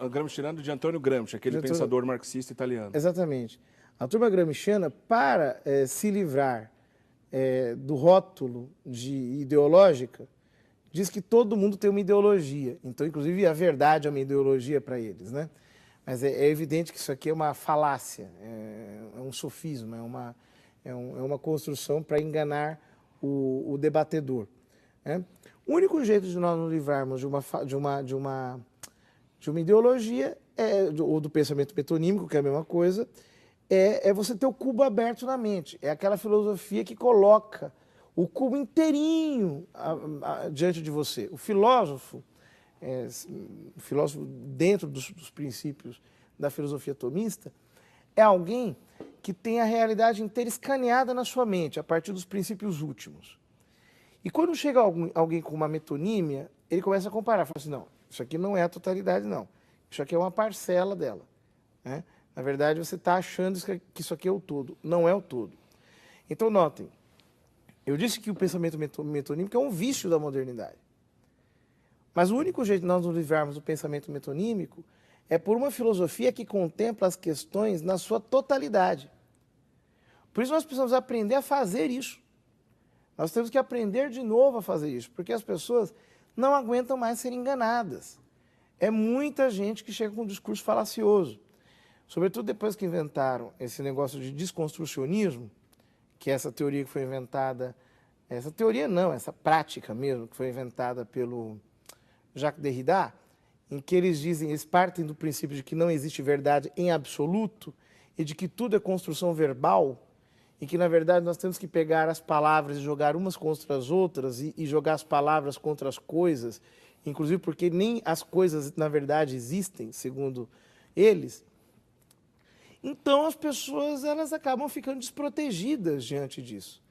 Gramsciano de Antônio Gramsci, aquele pensador marxista italiano. Exatamente. A turma gramsciana, para se livrar do rótulo ideológica, diz que todo mundo tem uma ideologia. Então, inclusive, a verdade é uma ideologia para eles, né? Mas é evidente que isso aqui é uma falácia, é um sofisma, é uma construção para enganar o debatedor, né? O único jeito de nós nos livrarmos de uma ideologia, ou do pensamento metonímico, que é a mesma coisa, é você ter o cubo aberto na mente. É aquela filosofia que coloca o cubo inteirinho diante de você. O filósofo dentro dos princípios da filosofia tomista, é alguém que tem a realidade inteira escaneada na sua mente, a partir dos princípios últimos. E quando chega alguém com uma metonímia, ele começa a comparar, fala assim, não, isso aqui não é a totalidade, não. Isso aqui é uma parcela dela, né? Na verdade, você está achando que isso aqui é o todo. Não é o todo. Então, notem, eu disse que o pensamento metonímico é um vício da modernidade. Mas o único jeito de nós nos livrarmos do pensamento metonímico é por uma filosofia que contempla as questões na sua totalidade. Por isso nós precisamos aprender a fazer isso. Nós temos que aprender de novo a fazer isso, porque as pessoas não aguentam mais ser enganadas. É muita gente que chega com um discurso falacioso. Sobretudo depois que inventaram esse negócio de desconstrucionismo, que é essa teoria que foi inventada, essa teoria não, essa prática mesmo, que foi inventada pelo Jacques Derrida, em que eles partem do princípio de que não existe verdade em absoluto e de que tudo é construção verbal, e que, na verdade, nós temos que pegar as palavras e jogar umas contra as outras e jogar as palavras contra as coisas, inclusive porque nem as coisas, na verdade, existem, segundo eles. Então, as pessoas elas acabam ficando desprotegidas diante disso.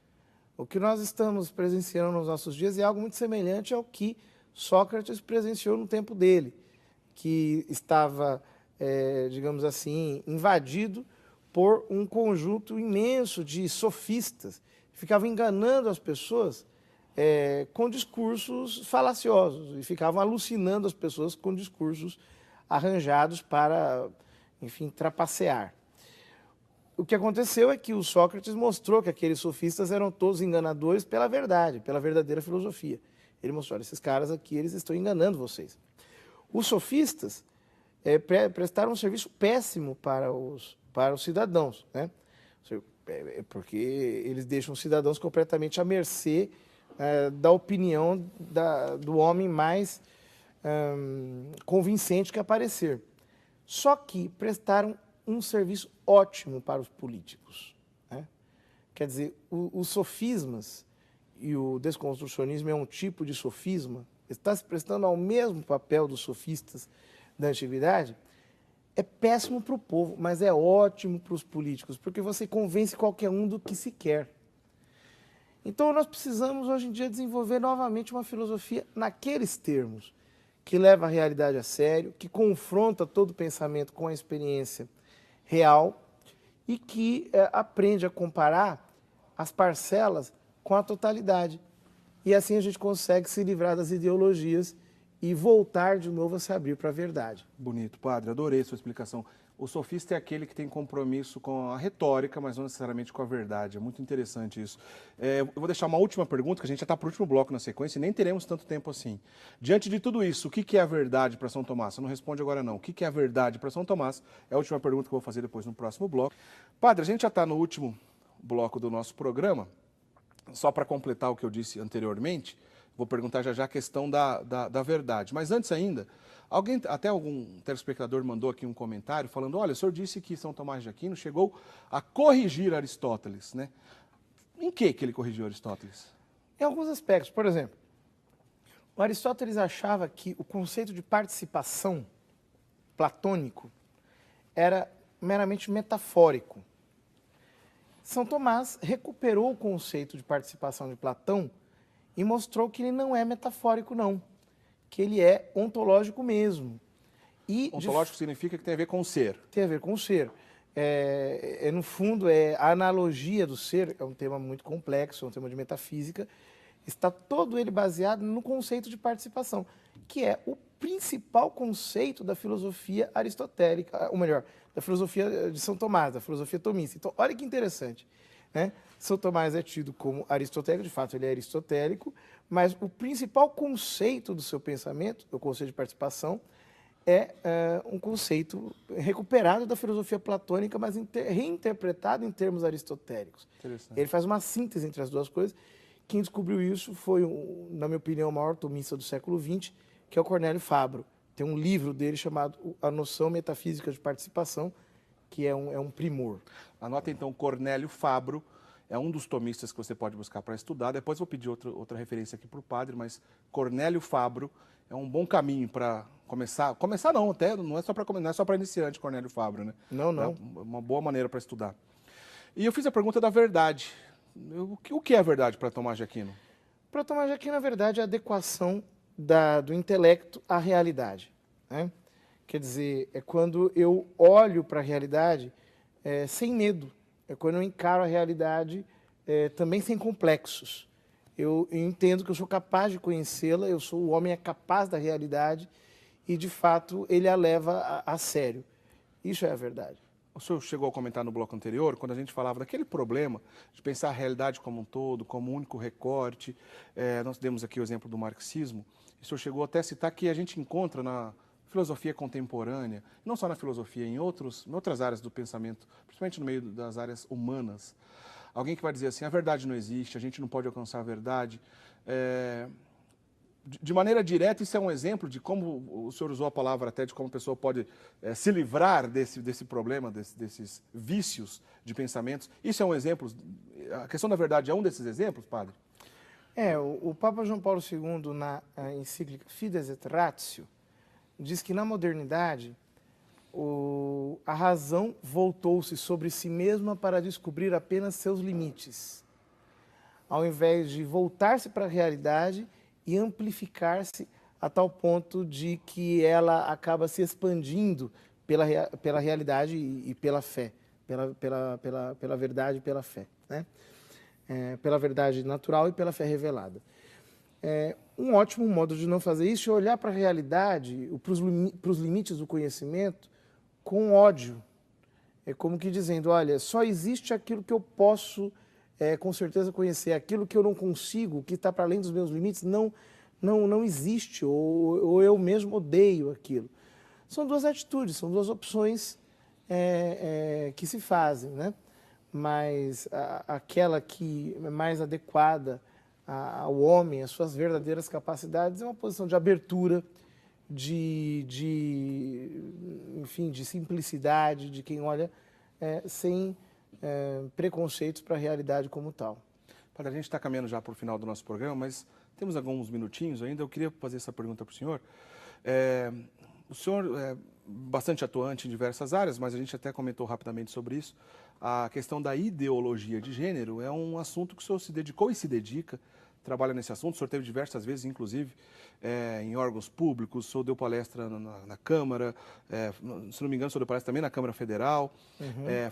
O que nós estamos presenciando nos nossos dias é algo muito semelhante ao que Sócrates presenciou no tempo dele, que estava, digamos assim, invadido por um conjunto imenso de sofistas, que ficavam enganando as pessoas com discursos falaciosos, e ficavam alucinando as pessoas com discursos arranjados para, enfim, trapacear. O que aconteceu é que o Sócrates mostrou que aqueles sofistas eram todos enganadores pela verdade, pela verdadeira filosofia. Ele mostrou, esses caras aqui, eles estão enganando vocês. Os sofistas prestaram um serviço péssimo para os cidadãos, né? Porque eles deixam os cidadãos completamente à mercê da opinião do homem mais convincente que aparecer. Só que prestaram um serviço ótimo para os políticos, né? Quer dizer, os sofismas, e o desconstrucionismo é um tipo de sofisma, está se prestando ao mesmo papel dos sofistas da antiguidade, é péssimo para o povo, mas é ótimo para os políticos, porque você convence qualquer um do que se quer. Então nós precisamos hoje em dia desenvolver novamente uma filosofia naqueles termos, que leva a realidade a sério, que confronta todo o pensamento com a experiência real e que aprende a comparar as parcelas com a totalidade. E assim a gente consegue se livrar das ideologias e voltar de novo a se abrir para a verdade. Bonito, padre, adorei sua explicação. O sofista é aquele que tem compromisso com a retórica, mas não necessariamente com a verdade. É muito interessante isso. Eu vou deixar uma última pergunta, que a gente já está para o último bloco na sequência e nem teremos tanto tempo assim. Diante de tudo isso, o que é a verdade para São Tomás? Você não responde agora não. O que é a verdade para São Tomás? É a última pergunta que eu vou fazer depois no próximo bloco. Padre, a gente já está no último bloco do nosso programa. Só para completar o que eu disse anteriormente, vou perguntar já a questão da verdade. Mas antes ainda, até algum telespectador mandou aqui um comentário falando, olha, o senhor disse que São Tomás de Aquino chegou a corrigir Aristóteles, né? Em que ele corrigiu Aristóteles? Em alguns aspectos. Por exemplo, o Aristóteles achava que o conceito de participação platônico era meramente metafórico. São Tomás recuperou o conceito de participação de Platão e mostrou que ele não é metafórico, não. Que ele é ontológico mesmo. Ontológico significa que tem a ver com o ser. Tem a ver com o ser. No fundo, a analogia do ser, é um tema muito complexo, é um tema de metafísica, está todo ele baseado no conceito de participação, que é o principal conceito da filosofia aristotélica, ou melhor, da filosofia de São Tomás, da filosofia tomista. Então, olha que interessante, né? São Tomás é tido como aristotélico, de fato ele é aristotélico, mas o principal conceito do seu pensamento, o conceito de participação, é um conceito recuperado da filosofia platônica, mas reinterpretado em termos aristotélicos. Ele faz uma síntese entre as duas coisas. Quem descobriu isso foi, na minha opinião, o maior tomista do século XX, que é o Cornélio Fabro. Tem um livro dele chamado A Noção Metafísica de Participação, que é um primor. Anota então, Cornélio Fabro é um dos tomistas que você pode buscar para estudar. Depois vou pedir outra referência aqui para o padre, mas Cornélio Fabro é um bom caminho para começar. Começar não, até não é só para iniciante, Cornélio Fabro, né? Não. É uma boa maneira para estudar. E eu fiz a pergunta da verdade. O que é a verdade para Tomás de Aquino? Para Tomás de Aquino, na verdade, é a adequação do intelecto à realidade, né? Quer dizer, é quando eu olho para a realidade sem medo. É quando eu encaro a realidade também sem complexos. Eu entendo que eu sou capaz de conhecê-la, o homem é capaz da realidade e, de fato, ele a leva a sério. Isso é a verdade. O senhor chegou a comentar no bloco anterior, quando a gente falava daquele problema de pensar a realidade como um todo, como um único recorte. Nós demos aqui o exemplo do marxismo. O senhor chegou até a citar que a gente encontra na filosofia contemporânea, não só na filosofia, em outras áreas do pensamento, principalmente no meio das áreas humanas. Alguém que vai dizer assim, a verdade não existe, a gente não pode alcançar a verdade. De maneira direta, isso é um exemplo de como o senhor usou a palavra até, de como a pessoa pode se livrar desse problema, desses vícios de pensamentos. Isso é um exemplo, a questão da verdade é um desses exemplos, padre? O Papa João Paulo II, na encíclica Fides et Ratio, diz que na modernidade a razão voltou-se sobre si mesma para descobrir apenas seus limites, ao invés de voltar-se para a realidade e amplificar-se a tal ponto de que ela acaba se expandindo pela realidade e pela fé, pela verdade e pela fé, né? Pela verdade natural e pela fé revelada. Um ótimo modo de não fazer isso é olhar para a realidade, para os limites do conhecimento, com ódio. É como que dizendo, olha, só existe aquilo que eu posso com certeza conhecer, aquilo que eu não consigo, que está para além dos meus limites, não existe, ou eu mesmo odeio aquilo. São duas atitudes, são duas opções que se fazem, né? Mas aquela que é mais adequada ao homem, às suas verdadeiras capacidades, é uma posição de abertura, enfim, de simplicidade, de quem olha sem preconceitos para a realidade como tal. Padre, a gente está caminhando já para o final do nosso programa, mas temos alguns minutinhos ainda. Eu queria fazer essa pergunta para o senhor. O senhor é bastante atuante em diversas áreas, mas a gente até comentou rapidamente sobre isso. A questão da ideologia de gênero é um assunto que o senhor se dedicou e se dedica, trabalha nesse assunto. O senhor teve diversas vezes, inclusive, em órgãos públicos. O senhor deu palestra na Câmara, se não me engano, o senhor deu palestra também na Câmara Federal,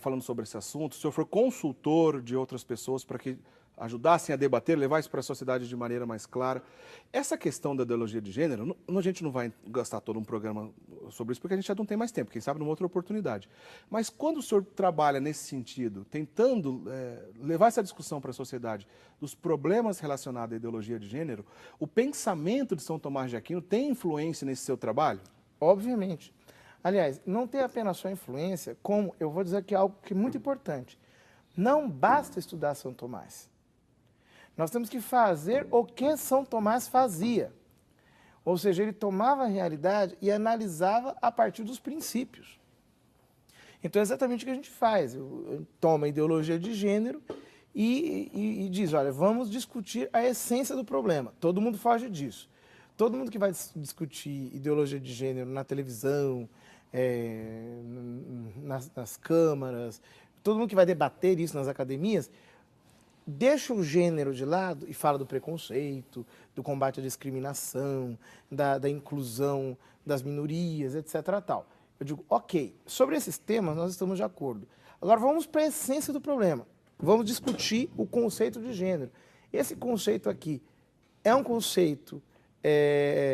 falando sobre esse assunto. O senhor foi consultor de outras pessoas para que ajudassem a debater, levar isso para a sociedade de maneira mais clara. Essa questão da ideologia de gênero, a gente não vai gastar todo um programa sobre isso, porque a gente já não tem mais tempo, quem sabe numa outra oportunidade. Mas quando o senhor trabalha nesse sentido, tentando levar essa discussão para a sociedade dos problemas relacionados à ideologia de gênero, o pensamento de São Tomás de Aquino tem influência nesse seu trabalho? Obviamente. Aliás, não tem apenas só influência, como eu vou dizer aqui algo que é muito importante. Não basta estudar São Tomás. Nós temos que fazer o que São Tomás fazia. Ou seja, ele tomava a realidade e analisava a partir dos princípios. Então é exatamente o que a gente faz. Toma a ideologia de gênero e diz, olha, vamos discutir a essência do problema. Todo mundo foge disso. Todo mundo que vai discutir ideologia de gênero na televisão, nas câmaras, todo mundo que vai debater isso nas academias, deixa o gênero de lado e fala do preconceito, do combate à discriminação, da inclusão das minorias, etc. Tal. Eu digo, ok, sobre esses temas nós estamos de acordo. Agora vamos para a essência do problema. Vamos discutir o conceito de gênero. Esse conceito aqui é um conceito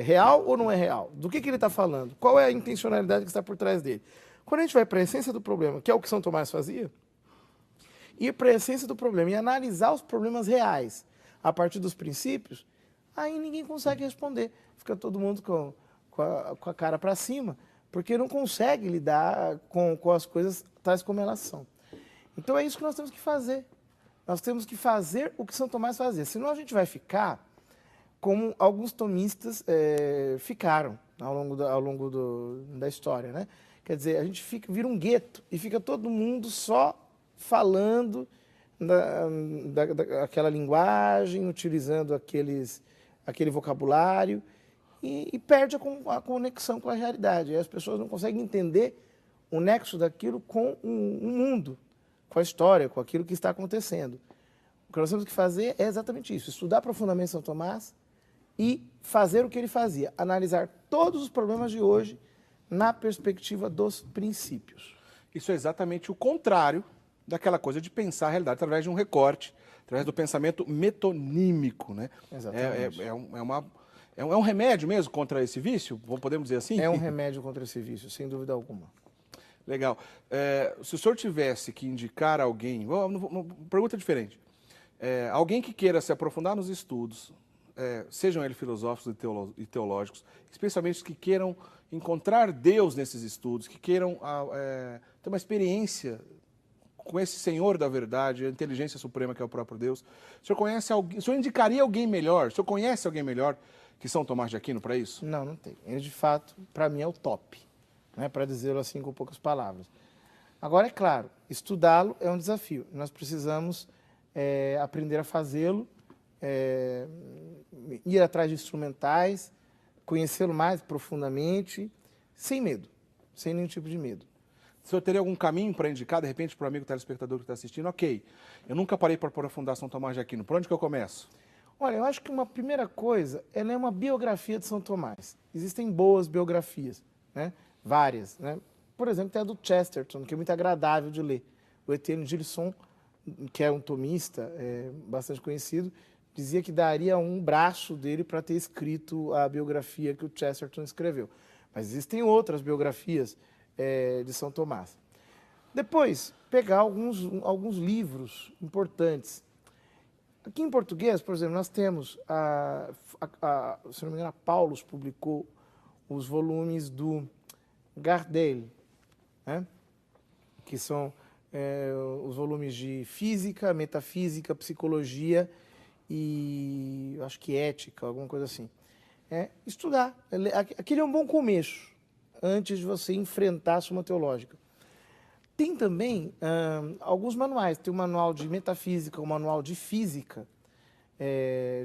real ou não é real? Do que ele está falando? Qual é a intencionalidade que está por trás dele? Quando a gente vai para a essência do problema, que é o que São Tomás fazia, ir para a essência do problema e analisar os problemas reais a partir dos princípios, aí ninguém consegue responder. Fica todo mundo com a cara para cima, porque não consegue lidar com as coisas tais como elas são. Então é isso que nós temos que fazer. Nós temos que fazer o que São Tomás fazia. Senão a gente vai ficar como alguns tomistas ficaram ao longo da história, né? Quer dizer, a gente vira um gueto e fica todo mundo só falando daquela linguagem, utilizando aquele vocabulário e perde a conexão com a realidade. E as pessoas não conseguem entender o nexo daquilo com o mundo, com a história, com aquilo que está acontecendo. O que nós temos que fazer é exatamente isso, estudar profundamente São Tomás e fazer o que ele fazia, analisar todos os problemas de hoje na perspectiva dos princípios. Isso é exatamente o contrário daquela coisa de pensar a realidade através de um recorte, através do pensamento metonímico, né? Exatamente. É um remédio mesmo contra esse vício? Podemos dizer assim? É um remédio contra esse vício, sem dúvida alguma. Legal. Se o senhor tivesse que indicar alguém, uma pergunta diferente, alguém que queira se aprofundar nos estudos, sejam eles filosóficos e teológicos, especialmente os que queiram encontrar Deus nesses estudos, que queiram ter uma experiência com esse Senhor da verdade, a inteligência suprema que é o próprio Deus. O senhor conhece alguém? O senhor indicaria alguém melhor? O senhor conhece alguém melhor que São Tomás de Aquino para isso? Não, não tem. Ele, de fato, para mim é o top, né, para dizê-lo assim com poucas palavras. Agora, é claro, estudá-lo é um desafio. Nós precisamos aprender a fazê-lo, ir atrás de instrumentais, conhecê-lo mais profundamente, sem medo, sem nenhum tipo de medo. O senhor teria algum caminho para indicar, de repente, para o amigo telespectador que está assistindo? Ok, eu nunca parei para aprofundar São Tomás de Aquino. Por onde que eu começo? Olha, eu acho que uma primeira coisa, ela é uma biografia de São Tomás. Existem boas biografias, né? Várias, né? Por exemplo, tem a do Chesterton, que é muito agradável de ler. O Etienne Gilson, que é um tomista bastante conhecido, dizia que daria um braço dele para ter escrito a biografia que o Chesterton escreveu. Mas existem outras biografias de São Tomás. Depois, pegar alguns livros importantes. Aqui em português, por exemplo, nós temos, se não me engano, a Paulus publicou os volumes do Gardel, né? Que são os volumes de física, metafísica, psicologia e acho que ética, alguma coisa assim. Estudar. Aquele é um bom começo, antes de você enfrentar a Suma Teológica. Tem também alguns manuais. Tem um manual de metafísica, um manual de física,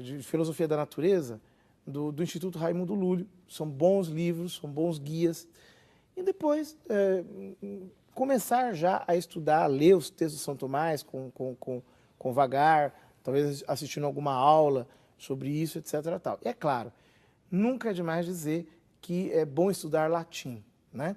de filosofia da natureza, do Instituto Raimundo Lúlio. São bons livros, são bons guias. E depois começar já a estudar, a ler os textos de São Tomás com vagar, talvez assistindo alguma aula sobre isso, etc. Tal. E é claro, nunca é demais dizer que é bom estudar latim, né?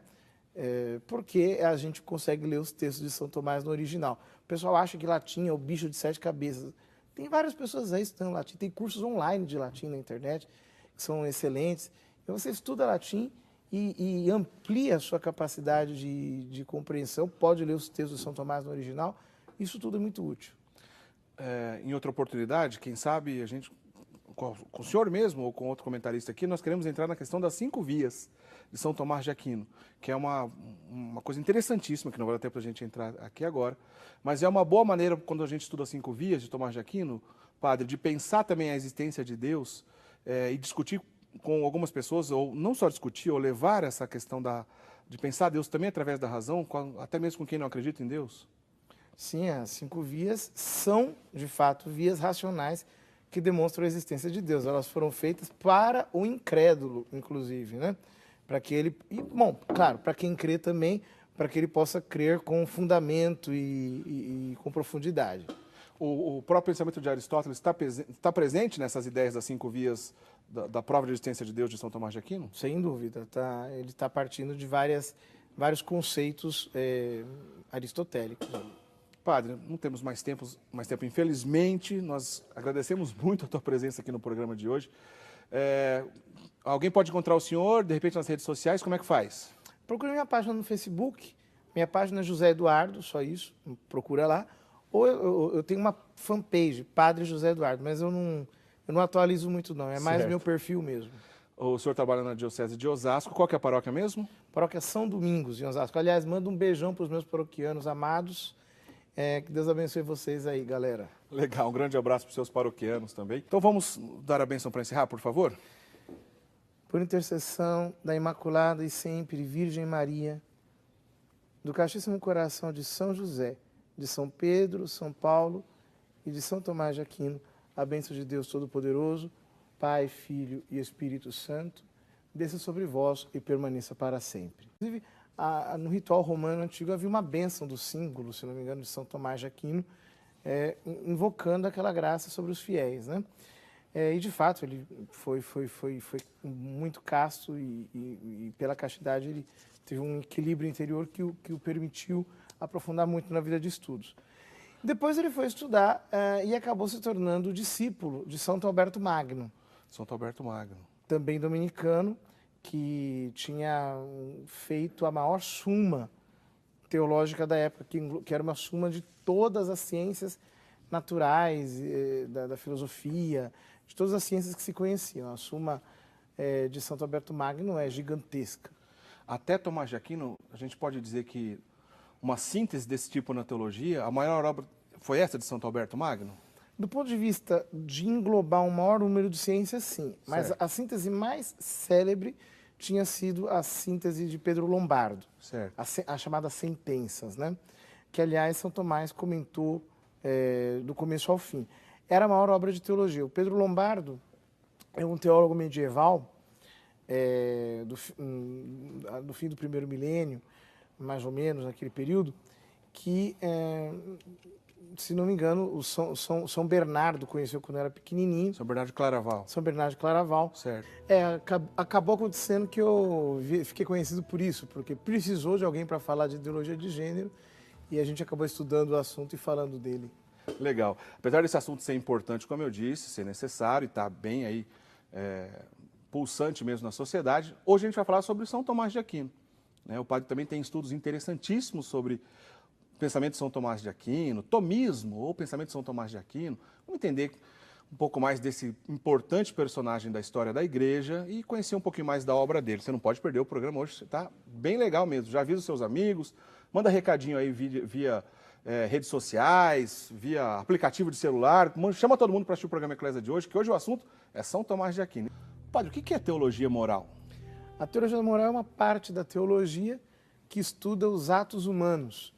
Porque a gente consegue ler os textos de São Tomás no original. O pessoal acha que latim é o bicho de 7 cabeças. Tem várias pessoas aí estudando latim, tem cursos online de latim na internet, que são excelentes. Então você estuda latim e amplia a sua capacidade de compreensão, pode ler os textos de São Tomás no original, isso tudo é muito útil. Em outra oportunidade, quem sabe a gente, com o senhor mesmo ou com outro comentarista aqui, nós queremos entrar na questão das 5 vias de São Tomás de Aquino, que é uma coisa interessantíssima, que não vai dar tempo para a gente entrar aqui agora, mas é uma boa maneira, quando a gente estuda as 5 vias de Tomás de Aquino, padre, de pensar também a existência de Deus e discutir com algumas pessoas, ou não só discutir, ou levar essa questão de pensar Deus também através da razão, até mesmo com quem não acredita em Deus? Sim, as 5 vias são, de fato, vias racionais que demonstram a existência de Deus. Elas foram feitas para o incrédulo, inclusive, né? Para que ele, bom, claro, para quem crê também, para que ele possa crer com fundamento e com profundidade. O próprio pensamento de Aristóteles está presente nessas ideias das 5 vias da prova de existência de Deus de São Tomás de Aquino? Sem dúvida, ele está partindo de vários conceitos aristotélicos. Padre, não temos mais tempo, infelizmente. Nós agradecemos muito a tua presença aqui no programa de hoje. Alguém pode encontrar o senhor, de repente, nas redes sociais, como é que faz? Procure minha página no Facebook, minha página é José Eduardo, só isso, procura lá. Ou eu tenho uma fanpage, Padre José Eduardo, mas eu não atualizo muito não, é mais Certo. meu perfil mesmo. O senhor trabalha na Diocese de Osasco. Qual que é a paróquia mesmo? Paróquia São Domingos, em Osasco. Aliás, manda um beijão para os meus paroquianos amados. Que Deus abençoe vocês aí, galera. Legal, um grande abraço para os seus paroquianos também. Então vamos dar a bênção para encerrar, por favor? Por intercessão da Imaculada e sempre Virgem Maria, do Castíssimo Coração de São José, de São Pedro, São Paulo e de São Tomás de Aquino, a bênção de Deus Todo-Poderoso, Pai, Filho e Espírito Santo, desça sobre vós e permaneça para sempre. Inclusive, no ritual romano antigo havia uma bênção do símbolo, se não me engano, de São Tomás de Aquino, invocando aquela graça sobre os fiéis, né? E de fato ele foi muito casto e pela castidade ele teve um equilíbrio interior que o permitiu aprofundar muito na vida de estudos. Depois ele foi estudar e acabou se tornando discípulo de Santo Alberto Magno. Santo Alberto Magno. Também dominicano, que tinha feito a maior suma teológica da época, que era uma suma de todas as ciências naturais, da filosofia, de todas as ciências que se conheciam. A suma de Santo Alberto Magno é gigantesca. Até Tomás de Aquino, a gente pode dizer que uma síntese desse tipo na teologia, a maior obra foi essa de Santo Alberto Magno? Do ponto de vista de englobar um maior número de ciências, sim. Mas Certo. a síntese mais célebre tinha sido a síntese de Pedro Lombardo, Certo. a chamada Sentenças, né? Que, aliás, São Tomás comentou do começo ao fim. Era a maior obra de teologia. O Pedro Lombardo é um teólogo medieval do fim do primeiro milênio, mais ou menos, naquele período, que, se não me engano, o São Bernardo conheceu quando era pequenininho. São Bernardo de Claraval. São Bernardo de Claraval. Certo. Acabou acontecendo que eu fiquei conhecido por isso, porque precisou de alguém para falar de ideologia de gênero e a gente acabou estudando o assunto e falando dele. Legal. Apesar desse assunto ser importante, como eu disse, ser necessário e estar bem aí, pulsante mesmo na sociedade, hoje a gente vai falar sobre São Tomás de Aquino. O padre também tem estudos interessantíssimos sobre o pensamento de São Tomás de Aquino, tomismo ou pensamento de São Tomás de Aquino. Vamos entender um pouco mais desse importante personagem da história da igreja e conhecer um pouquinho mais da obra dele. Você não pode perder o programa hoje, está bem legal mesmo. Já avisa os seus amigos, manda recadinho aí via redes sociais, via aplicativo de celular, chama todo mundo para assistir o programa Eclésia de hoje, que hoje o assunto é São Tomás de Aquino. Padre, o que é teologia moral? A teologia moral é uma parte da teologia que estuda os atos humanos,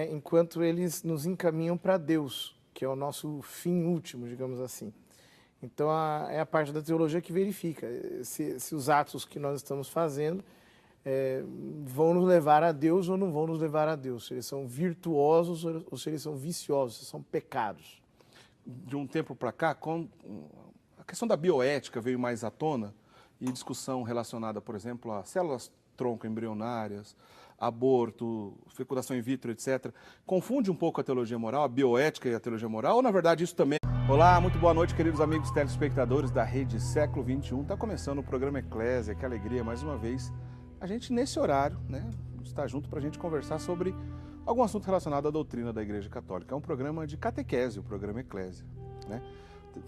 enquanto eles nos encaminham para Deus, que é o nosso fim último, digamos assim. Então, é a parte da teologia que verifica se os atos que nós estamos fazendo vão nos levar a Deus ou não vão nos levar a Deus, se eles são virtuosos ou se eles são viciosos, se são pecados. De um tempo para cá, a questão da bioética veio mais à tona e discussão relacionada, por exemplo, a células tronco embrionárias, aborto, fecundação in vitro, etc. Confunde um pouco a teologia moral, a bioética e a teologia moral, ou na verdade isso também... Olá, muito boa noite, queridos amigos telespectadores da Rede Século XXI. Está começando o programa Eclésia, que alegria, mais uma vez, a gente nesse horário, está junto para a gente conversar sobre algum assunto relacionado à doutrina da Igreja Católica. É um programa de catequese, o programa Eclésia,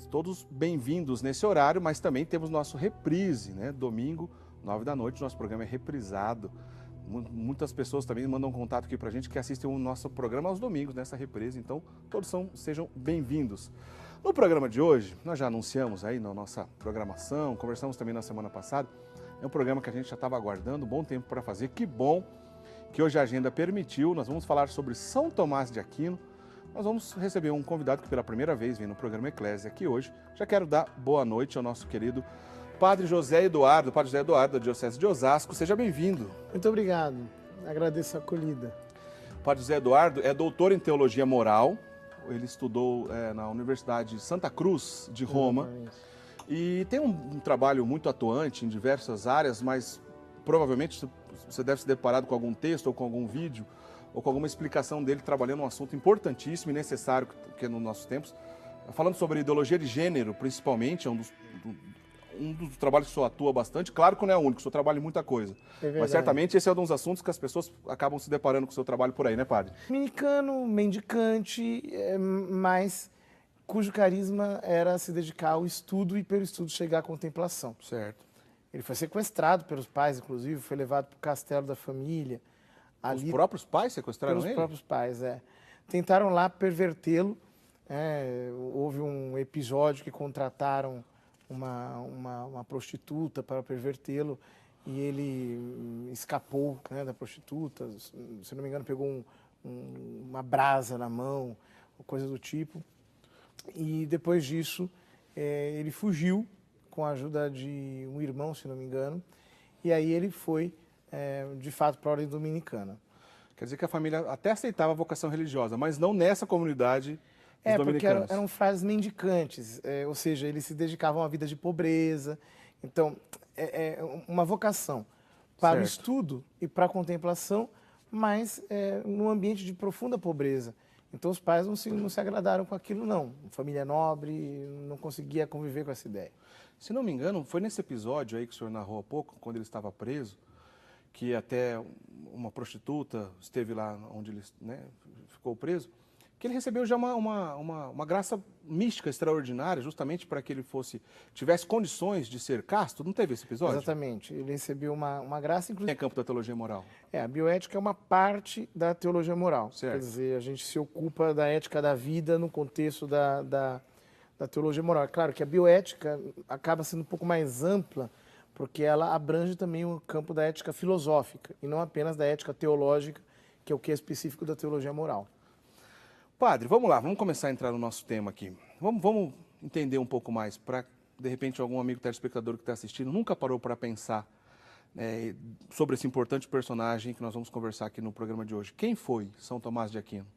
Todos bem-vindos nesse horário, mas também temos nosso reprise, domingo, 9 da noite, nosso programa é reprisado. Muitas pessoas também mandam contato aqui para a gente que assistem o nosso programa aos domingos, nessa reprise, então todos sejam bem-vindos. No programa de hoje, nós já anunciamos aí na nossa programação, conversamos também na semana passada, é um programa que a gente já estava aguardando um bom tempo para fazer, que bom que hoje a agenda permitiu, nós vamos falar sobre São Tomás de Aquino. Nós vamos receber um convidado que pela primeira vez vem no programa Eclésia aqui hoje. Já quero dar boa noite ao nosso querido Padre José Eduardo, Padre José Eduardo, da Diocese de Osasco. Seja bem-vindo. Muito obrigado, agradeço a acolhida. Padre José Eduardo é doutor em Teologia Moral, ele estudou na Universidade Santa Cruz de Roma e tem um trabalho muito atuante em diversas áreas, mas provavelmente você deve se deparado com algum texto ou com algum vídeo ou com alguma explicação dele trabalhando um assunto importantíssimo e necessário que é nos nossos tempos, falando sobre ideologia de gênero, principalmente, é um dos trabalhos que o senhor atua bastante. Claro que não é o único, o senhor trabalha em muita coisa. Mas certamente esse é um dos assuntos que as pessoas acabam se deparando com o seu trabalho por aí, né, padre? Dominicano, mendicante, mas cujo carisma era se dedicar ao estudo e pelo estudo chegar à contemplação. Certo. Ele foi sequestrado pelos pais, inclusive, foi levado para o castelo da família. Os próprios pais sequestraram pelos ele? próprios pais, Tentaram lá pervertê-lo. Houve um episódio que contrataram uma prostituta para pervertê-lo e ele escapou, né, da prostituta. Se não me engano, pegou uma brasa na mão, coisa do tipo. E depois disso, ele fugiu com a ajuda de um irmão, se não me engano. E aí ele foi, de fato, para a ordem dominicana. Quer dizer que a família até aceitava a vocação religiosa, mas não nessa comunidade dos dominicanos. Porque eram frades mendicantes, ou seja, eles se dedicavam a uma vida de pobreza. Então, uma vocação para o estudo e para a contemplação, mas num ambiente de profunda pobreza. Então, os pais não se agradaram com aquilo, não. Família nobre, não conseguia conviver com essa ideia. Se não me engano, foi nesse episódio aí que o senhor narrou há pouco, quando ele estava preso, que até uma prostituta esteve lá onde ele, né, ficou preso, que ele recebeu já uma graça mística extraordinária, justamente para que ele tivesse condições de ser casto. Não teve esse episódio? Exatamente. Ele recebeu uma graça, inclusive... É campo da teologia moral. A bioética é uma parte da teologia moral. Certo. Quer dizer, a gente se ocupa da ética da vida no contexto da teologia moral. É claro que a bioética acaba sendo um pouco mais ampla, porque ela abrange também o campo da ética filosófica, e não apenas da ética teológica, que é o que é específico da teologia moral. Padre, vamos lá, vamos começar a entrar no nosso tema aqui. Vamos entender um pouco mais, para, de repente, algum amigo telespectador que está assistindo nunca parou para pensar sobre esse importante personagem que nós vamos conversar aqui no programa de hoje. Quem foi São Tomás de Aquino?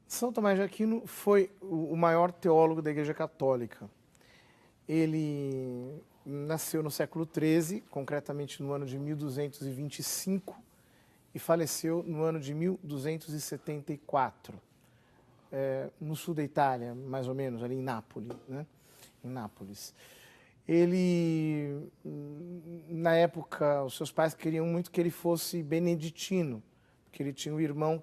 São Tomás de Aquino foi o maior teólogo da Igreja Católica. Ele nasceu no século XIII, concretamente no ano de 1225, e faleceu no ano de 1274, no sul da Itália, mais ou menos, ali em Nápoles, né? Em Nápoles. Ele, na época, os seus pais queriam muito que ele fosse beneditino, porque ele tinha um irmão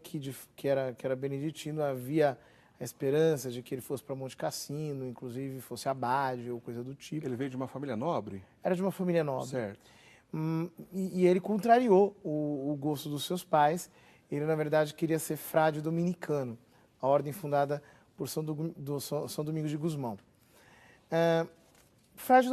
que era beneditino, havia a esperança de que ele fosse para Monte Cassino, inclusive fosse abade ou coisa do tipo. Ele veio de uma família nobre? Era de uma família nobre. Certo. E ele contrariou o gosto dos seus pais. Ele, na verdade, queria ser frade dominicano, a ordem fundada por São Domingos de Gusmão. Frade